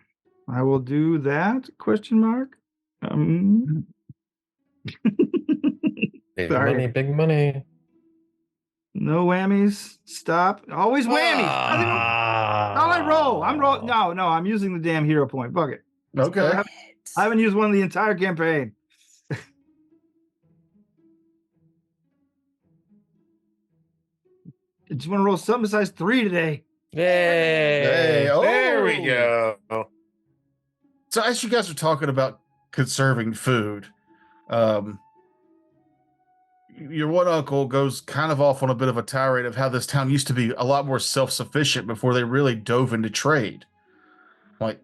I will do that. Question mark. Big money. No whammies. Stop. Always whammies. All I roll. I'm roll. No. I'm using the damn hero point. Fuck it. Okay. I haven't used one the entire campaign. just want to roll something besides 3 today. Yay! There we oh! go. So as you guys are talking about conserving food, your one uncle goes kind of off on a bit of a tirade of how this town used to be a lot more self-sufficient before they really dove into trade. Like,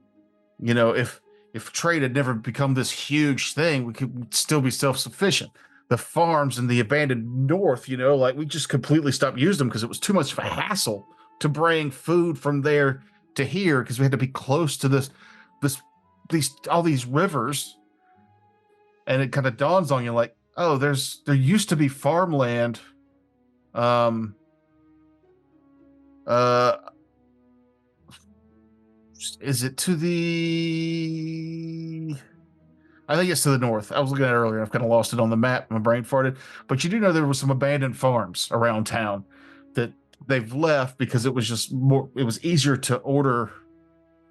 if trade had never become this huge thing, we could still be self-sufficient. The farms in the abandoned north, like we just completely stopped using them because it was too much of a hassle to bring food from there to here because we had to be close to all these rivers. And it kind of dawns on you like, oh, there used to be farmland. Is it to the... I think it's to the north. I was looking at it earlier. I've kind of lost it on the map. My brain farted. But you do know there were some abandoned farms around town that they've left because it was just it was easier to order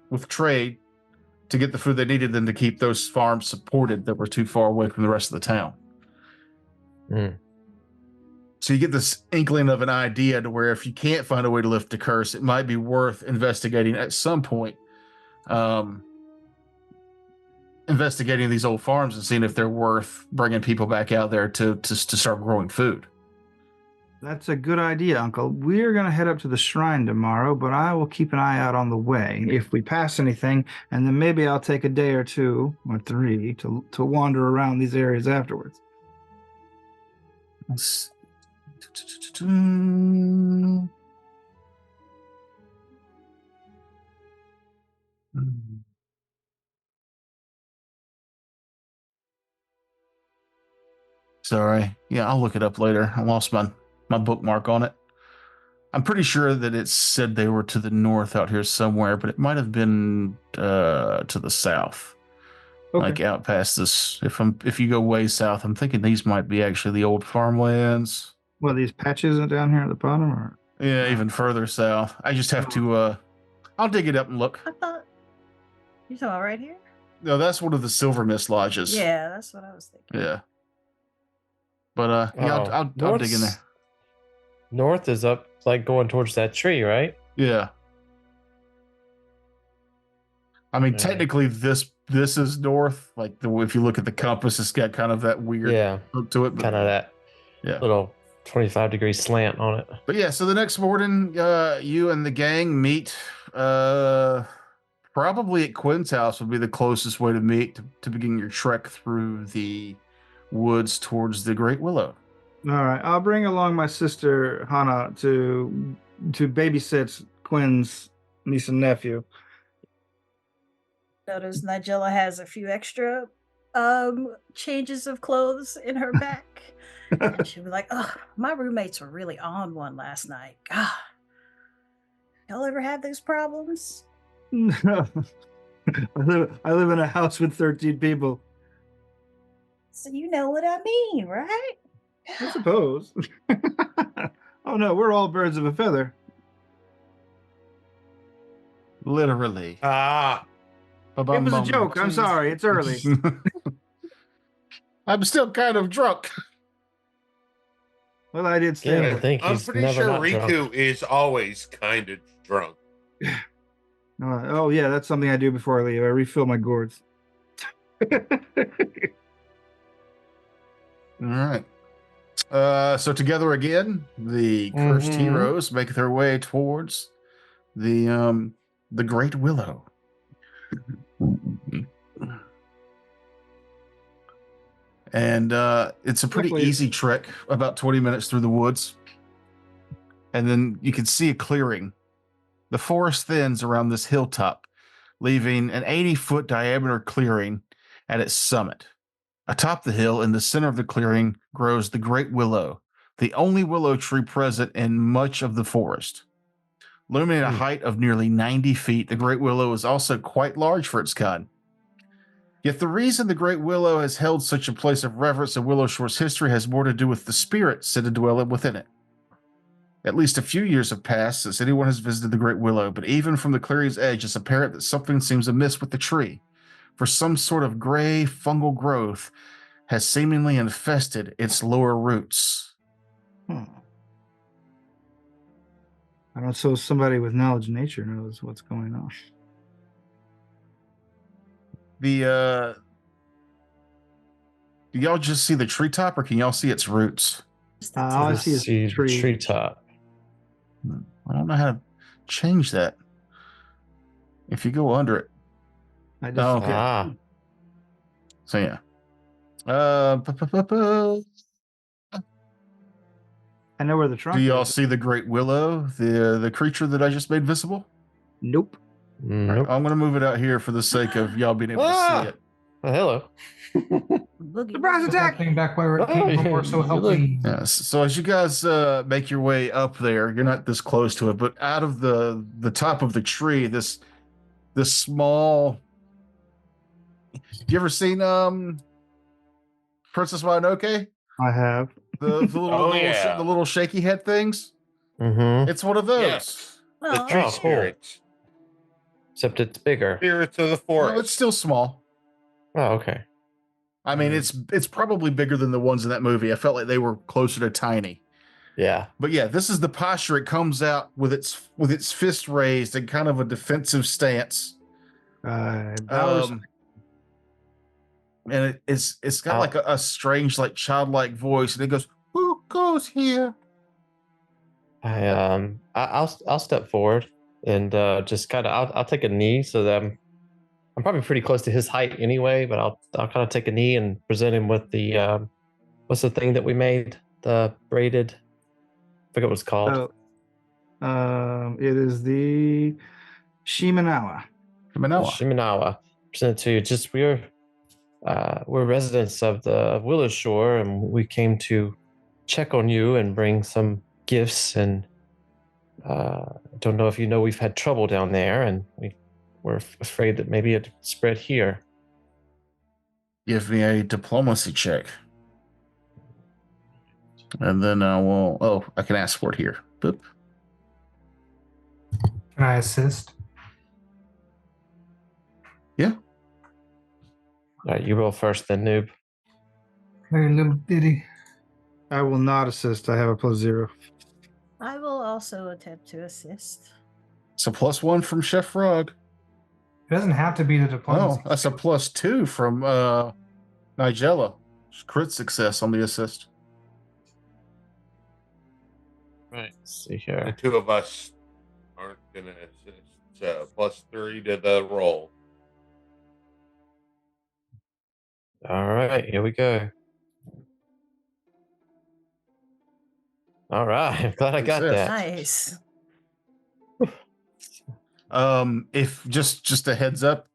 with trade to get the food they needed than to keep those farms supported that were too far away from the rest of the town. Mm. So you get this inkling of an idea to where if you can't find a way to lift the curse, it might be worth investigating at some point. Investigating these old farms and seeing if they're worth bringing people back out there to start growing food. That's a good idea, Uncle. We're going to head up to the shrine tomorrow, but I will keep an eye out on the way if we pass anything, and then maybe I'll take a day or 2 or 3 to wander around these areas afterwards. Sorry. Yeah, I'll look it up later. I lost my bookmark on it. I'm pretty sure that it said they were to the north out here somewhere, but it might have been to the south. Okay. Like out past this. If you go way south, I'm thinking these might be actually the old farmlands. Well, these patches are down here at the bottom, or yeah, even further south. I just have to. I'll dig it up and look. I thought you're talking about right here. No, that's one of the Silver Mist lodges. Yeah, that's what I was thinking. Yeah. But yeah, I'll dig in there. North is up, like going towards that tree, right? Yeah. I mean, technically, this is north. Like if you look at the compass, it's got kind of that weird look to it. Kind of that little 25-degree slant on it. But yeah, so the next morning, you and the gang meet. Probably at Quinn's house would be the closest way to meet to begin your trek through the woods towards the Great Willow. All right, I'll bring along my sister Hannah to babysit Quinn's niece and nephew. Notice Nigella has a few extra changes of clothes in her back. And she'll be like, oh, my roommates were really on one last night. God. Y'all ever have those problems? No. I live in a house with 13 people. So you know what I mean, right? I suppose. Oh no, we're all birds of a feather. Literally. It was a joke. I'm sorry. It's early. I'm still kind of drunk. Well, I did say. Yeah, I think I'm pretty sure Riku drunk. is always kind of drunk. Oh yeah, that's something I do before I leave. I refill my gourds. All right. So together again, the cursed heroes make their way towards the Great Willow. And it's a pretty easy trek, about 20 minutes through the woods. And then you can see a clearing. The forest thins around this hilltop, leaving an 80-foot diameter clearing at its summit. Atop the hill, in the center of the clearing, grows the Great Willow, the only willow tree present in much of the forest. Looming at a height of nearly 90 feet, the Great Willow is also quite large for its kind. Yet the reason the Great Willow has held such a place of reverence in Willow Shore's history has more to do with the spirits said to dwell within it. At least a few years have passed since anyone has visited the Great Willow, but even from the clearing's edge, it's apparent that something seems amiss with the tree, for some sort of gray fungal growth has seemingly infested its lower roots. I don't so somebody with knowledge of nature knows what's going on. The do y'all just see the treetop, or can y'all see its roots? All I see is See the tree. treetop. I don't know how to change that. If you go under it. I just, Oh, okay. Ah, So yeah. I know where the trunk Do y'all is. see the great willow, the creature that I just made visible? Nope. nope. I'm gonna move it out here for the sake of y'all being able to Ah! see it. Well, hello. Boogie, Surprise boogie. Put that attack! thing back where it Oh, came from, or you so help look- me. Yes. So as you guys make your way up there, you're not this close to it, but out of the top of the tree, this small. You ever seen Princess Mononoke? I have. The little Oh, yeah. the little shaky head things. Mm-hmm. It's one of those. Yes. The Oh, tree Oh, cool. spirits. Except it's bigger. Spirits of the No, forest. it's still small. Oh, okay. I mean, it's probably bigger than the ones in that movie. I felt like they were closer to tiny. Yeah. But yeah, this is the posture. It comes out with its fist raised in kind of a defensive stance. Bowers. And it's got Ow. like a strange, like childlike voice, and it goes, "Who goes here?" I'll step forward and just kind of I'll take a knee so that I'm probably pretty close to his height anyway, but I'll kind of take a knee and present him with the what's the thing that we made, the braided, I forget what it's called. It is the Shimenawa. Manoa. Shiminawa. Present it to you. Just we're residents of the Willow Shore, and we came to check on you and bring some gifts. And don't know if you know we've had trouble down there, and we're afraid that maybe it spread here. Give me a diplomacy check, and then I will. Oh, I can ask for it here. Boop. Can I assist? Yeah. All right, you roll first, then noob. Very little bitty. I will not assist. I have a +0. I will also attempt to assist. It's a +1 from Chef Frog. It doesn't have to be the diplomacy. Oh, that's a +2 from Nigella. Crit success on the assist. Right. Let's see The here. two of us aren't going to assist. So +3 to the roll. All right, here we go. All right, I'm glad I got Success. that. Nice. If just a heads up,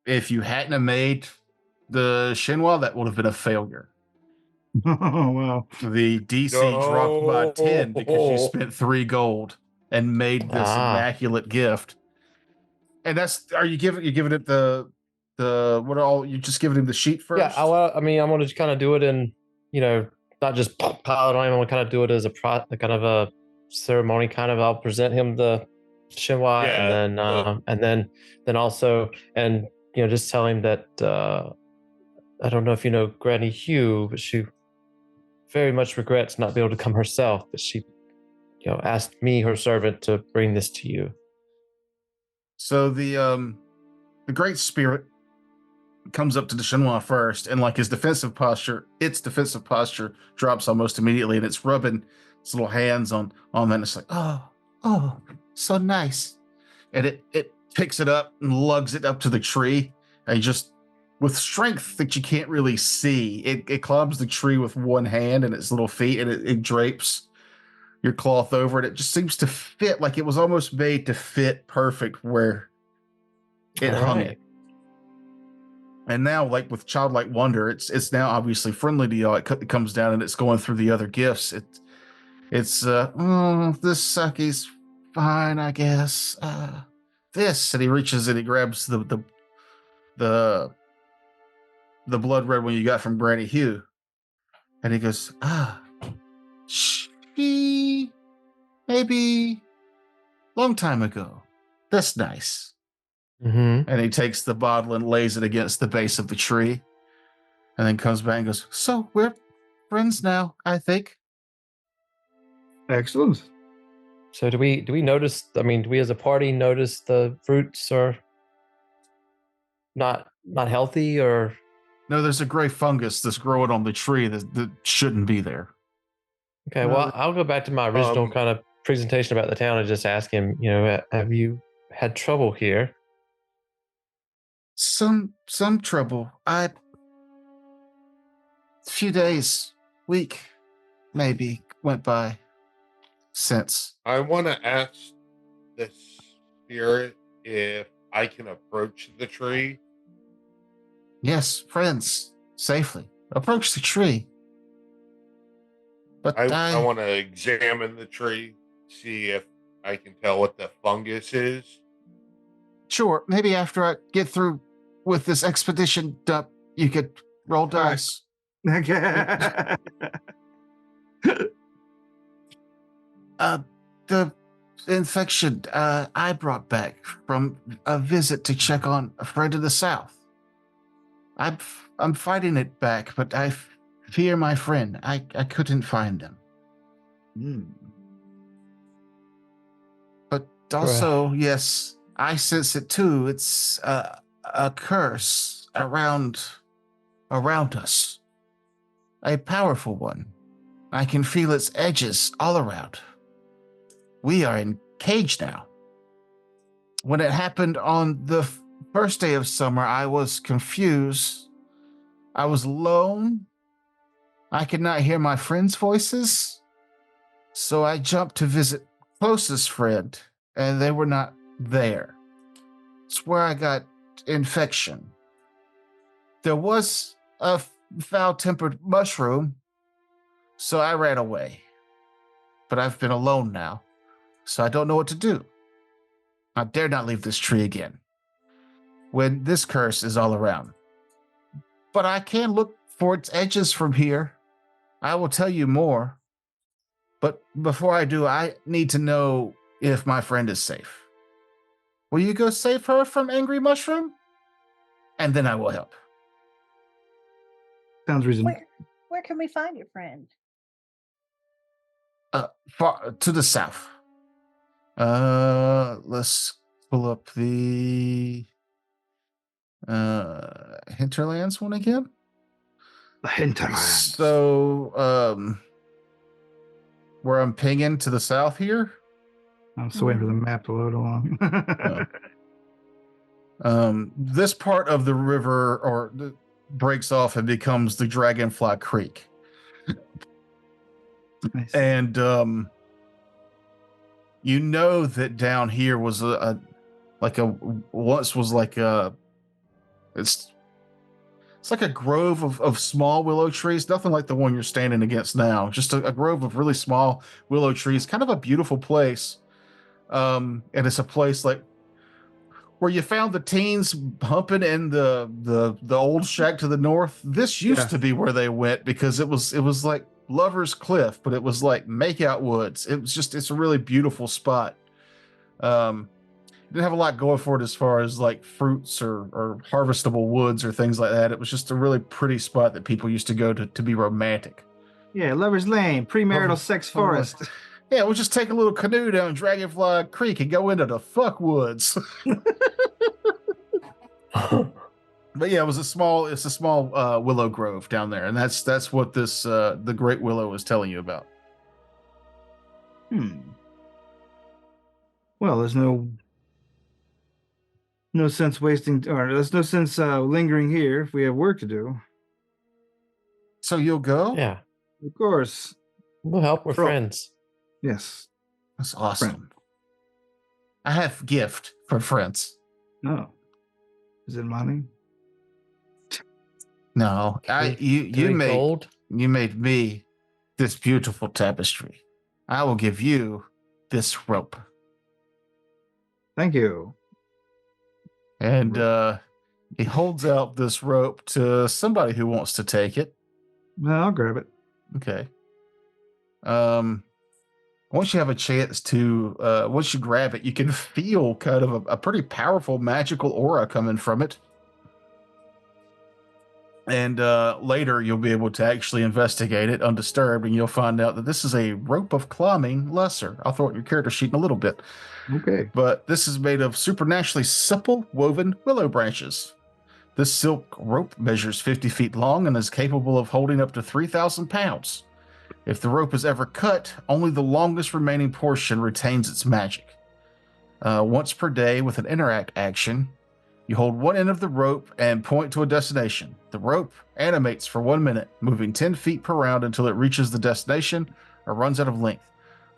if you hadn't have made the Shinwa, that would have been a failure. Oh, wow. The DC dropped by 10 because you No. spent 3 gold and made this immaculate gift. And are you giving it the what all you just giving him the sheet first? Yeah, I mean, I want to kind of do it in, not just pile it on him. I want to kind of do it as a kind of a ceremony. Kind of, I'll present him the Shinwa, Yeah, and then also, and just tell him that I don't know if you know Granny Hugh, but she very much regrets not being able to come herself. But she, asked me, her servant, to bring this to you. So the Great Spirit comes up to the Shinwa first, and like its defensive posture drops almost immediately, and it's rubbing its little hands on that, and it's like, oh, so nice. And it picks it up and lugs it up to the tree, and just with strength that you can't really see, it climbs the tree with one hand and its little feet, and it drapes your cloth over it. It just seems to fit, like it was almost made to fit perfect where it All hung right. it. And now, like with childlike wonder, it's now obviously friendly to y'all. It comes down and it's going through the other gifts. It's this sucky's fine, I guess. This, and he reaches and he grabs the blood red one you got from Granny Hugh, and he goes, she maybe long time ago. That's nice. Mm-hmm. And he takes the bottle and lays it against the base of the tree, and then comes back and goes, so we're friends now, I think. Excellent. So do we notice? I mean, do we as a party notice the fruits are not healthy or? No, there's a gray fungus that's growing on the tree that shouldn't be there. Okay, well, I'll go back to my original kind of presentation about the town and just ask him, have you had trouble here? Some trouble. A few days, week, maybe went by since. I want to ask the spirit if I can approach the tree. Yes, friends, safely. Approach the tree. But I want to examine the tree, see if I can tell what the fungus is. Sure, maybe after I get through with this expedition, you could roll dice. Okay. The infection I brought back from a visit to check on a friend in the south. I'm fighting it back, but I fear my friend. I couldn't find him. But also, yes, I sense it too. It's a curse around us. A powerful one. I can feel its edges all around. We are encaged now. When it happened on the first day of summer, I was confused. I was alone. I could not hear my friends' voices. So I jumped to visit closest friend, and they were not there. It's where I got infection. There was a foul-tempered mushroom, so I ran away. But I've been alone now, so I don't know what to do. I dare not leave this tree again when this curse is all around. But I can look for its edges from here. I will tell you more. But before I do, I need to know if my friend is safe. Will you go save her from Angry Mushroom? And then I will help. Sounds reasonable. Where can we find your friend? Far to the south. Let's pull up the Hinterlands one again. The Hinterlands. So, where I'm pinging to the south here. I'm still waiting for the map to load along. This part of the river breaks off and becomes the Dragonfly Creek. Nice. And you know that down here was it's like a grove of small willow trees, nothing like the one you're standing against now. Just a grove of really small willow trees, kind of a beautiful place. And it's a place like where you found the teens humping in the old shack to the north. This used to be where they went because it was like Lover's Cliff, but it was like makeout woods. It's a really beautiful spot. Didn't have a lot going for it as far as like fruits or harvestable woods or things like that. It was just a really pretty spot that people used to go to be romantic. Yeah, Lover's Lane, premarital sex forest. Yeah, we'll just take a little canoe down Dragonfly Creek and go into the fuck woods. But yeah, it's a small willow grove down there, and that's what this the Great Willow is telling you about. Well, there's no sense wasting, or there's no sense lingering here if we have work to do. So you'll go? Yeah, Of course. we'll help. We're friends. Yes. That's awesome. Friend. I have gift for friends. No. Is it money? No, you made me this beautiful tapestry. I will give you this rope. Thank you. And he holds out this rope to somebody who wants to take it. Well, I'll grab it. Okay. Once you have a chance to, once you grab it, you can feel kind of a pretty powerful magical aura coming from it. And later, you'll be able to actually investigate it undisturbed, and you'll find out that this is a rope of climbing lesser. I'll throw it in your character sheet in a little bit. Okay. But this is made of supernaturally supple woven willow branches. This silk rope measures 50 feet long and is capable of holding up to 3,000 pounds. If the rope is ever cut, only the longest remaining portion retains its magic. Once per day with an interact action, you hold one end of the rope and point to a destination. The rope animates for 1 minute, moving 10 feet per round until it reaches the destination or runs out of length.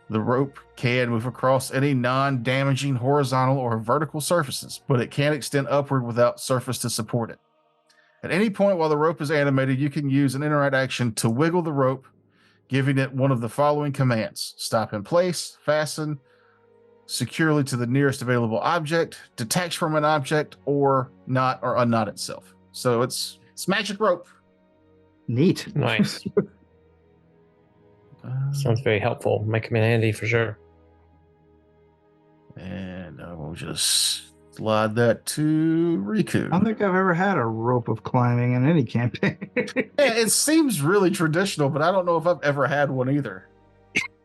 The rope can move across any non-damaging horizontal or vertical surfaces, but it can't extend upward without surface to support it. At any point while the rope is animated, you can use an interact action to wiggle the rope, giving it one of the following commands: stop in place, fasten securely to the nearest available object, detach from an object, or knot or unknot itself. So it's magic rope. Neat. Nice. Sounds very helpful. Might come in handy for sure. And I will just slide that to Riku. I don't think I've ever had a rope of climbing in any campaign. Yeah, it seems really traditional, but I don't know if I've ever had one either.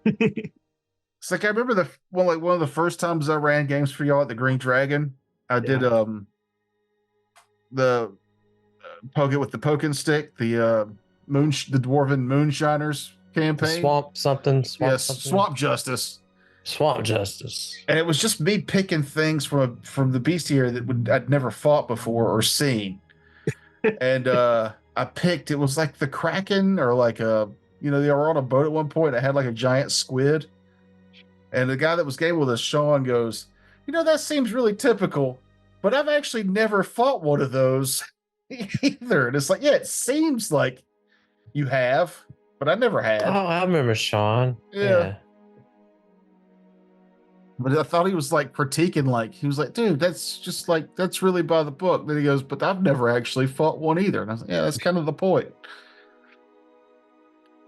It's like I remember one of the first times I ran games for y'all at the Green Dragon. I did the poke it with the poking stick, the Dwarven Moonshiners campaign. Swamp Justice. Swamp Justice. And it was just me picking things from the bestiary that I'd never fought before or seen. And I picked, it was like the Kraken, or like they were on a boat at one point. It had like a giant squid. And the guy that was game with us, Sean, goes, that seems really typical, but I've actually never fought one of those either. And it's like, yeah, it seems like you have, but I never had. Oh, I remember Sean. Yeah. But I thought he was like critiquing, he was like, dude, that's really by the book. Then he goes, but I've never actually fought one either. And I was like, yeah, that's kind of the point.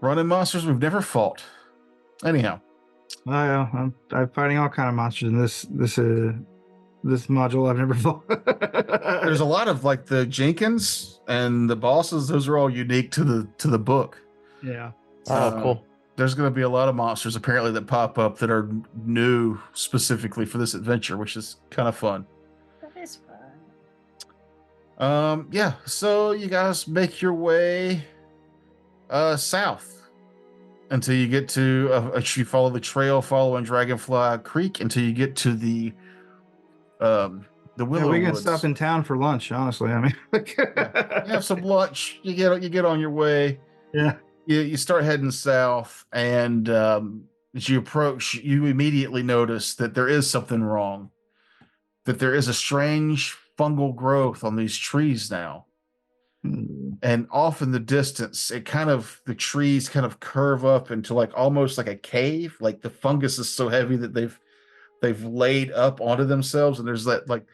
Running monsters we've never fought. Anyhow. I'm fighting all kind of monsters in this module. I've never fought. There's a lot of the Jenkins and the bosses. Those are all unique to the book. Yeah. Oh, cool. There's going to be a lot of monsters apparently that pop up that are new specifically for this adventure, which is kind of fun. That is fun. Yeah. So you guys make your way south until you get to you follow the trail following Dragonfly Creek until you get to the Willow we can Woods. stop in town for lunch, honestly. I mean, You have some lunch, you get on your way. Yeah. You start heading south, and as you approach, you immediately notice that there is something wrong, that there is a strange fungal growth on these trees now. And off in the distance, the trees kind of curve up into almost like a cave. Like the fungus is so heavy that they've laid up onto themselves, and there's that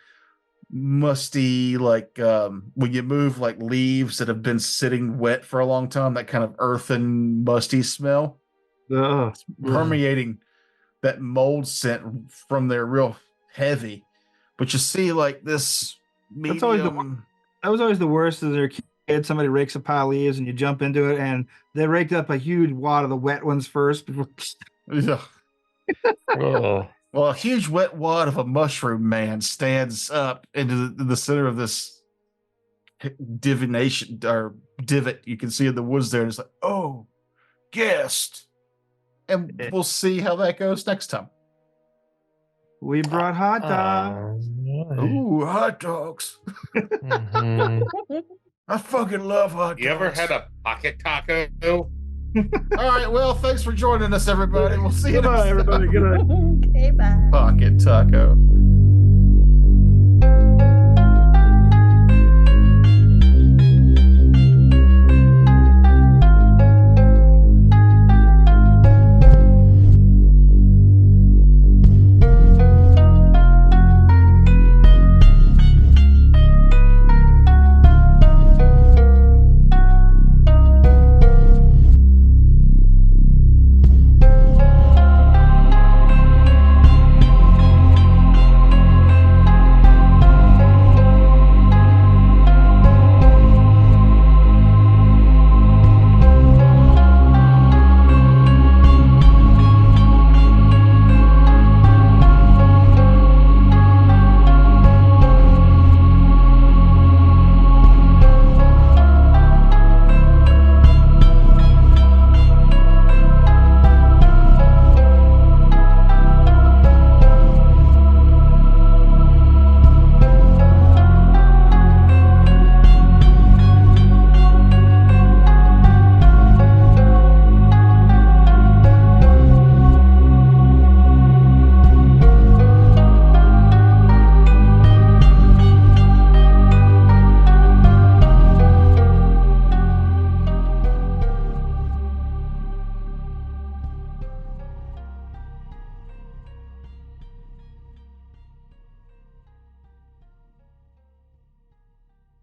musty, when you move leaves that have been sitting wet for a long time, that kind of earthen, musty smell. It's permeating that mold scent from there, real heavy. But you see this medium. That was always the worst. As a kid, somebody rakes a pile of leaves and you jump into it, and they raked up a huge wad of the wet ones first. Yeah. Oh. Well, a huge wet wad of a mushroom man stands up into the center of this divination or divot you can see in the woods there. And it's like, oh, guest. And we'll see how that goes next time. We brought hot dogs. Ooh, hot dogs. Mm-hmm. I fucking love hot dogs. You ever had a pocket taco? All right, well, thanks for joining us, everybody. We'll see you next time. Everybody. Good night. Okay, bye. Pocket taco.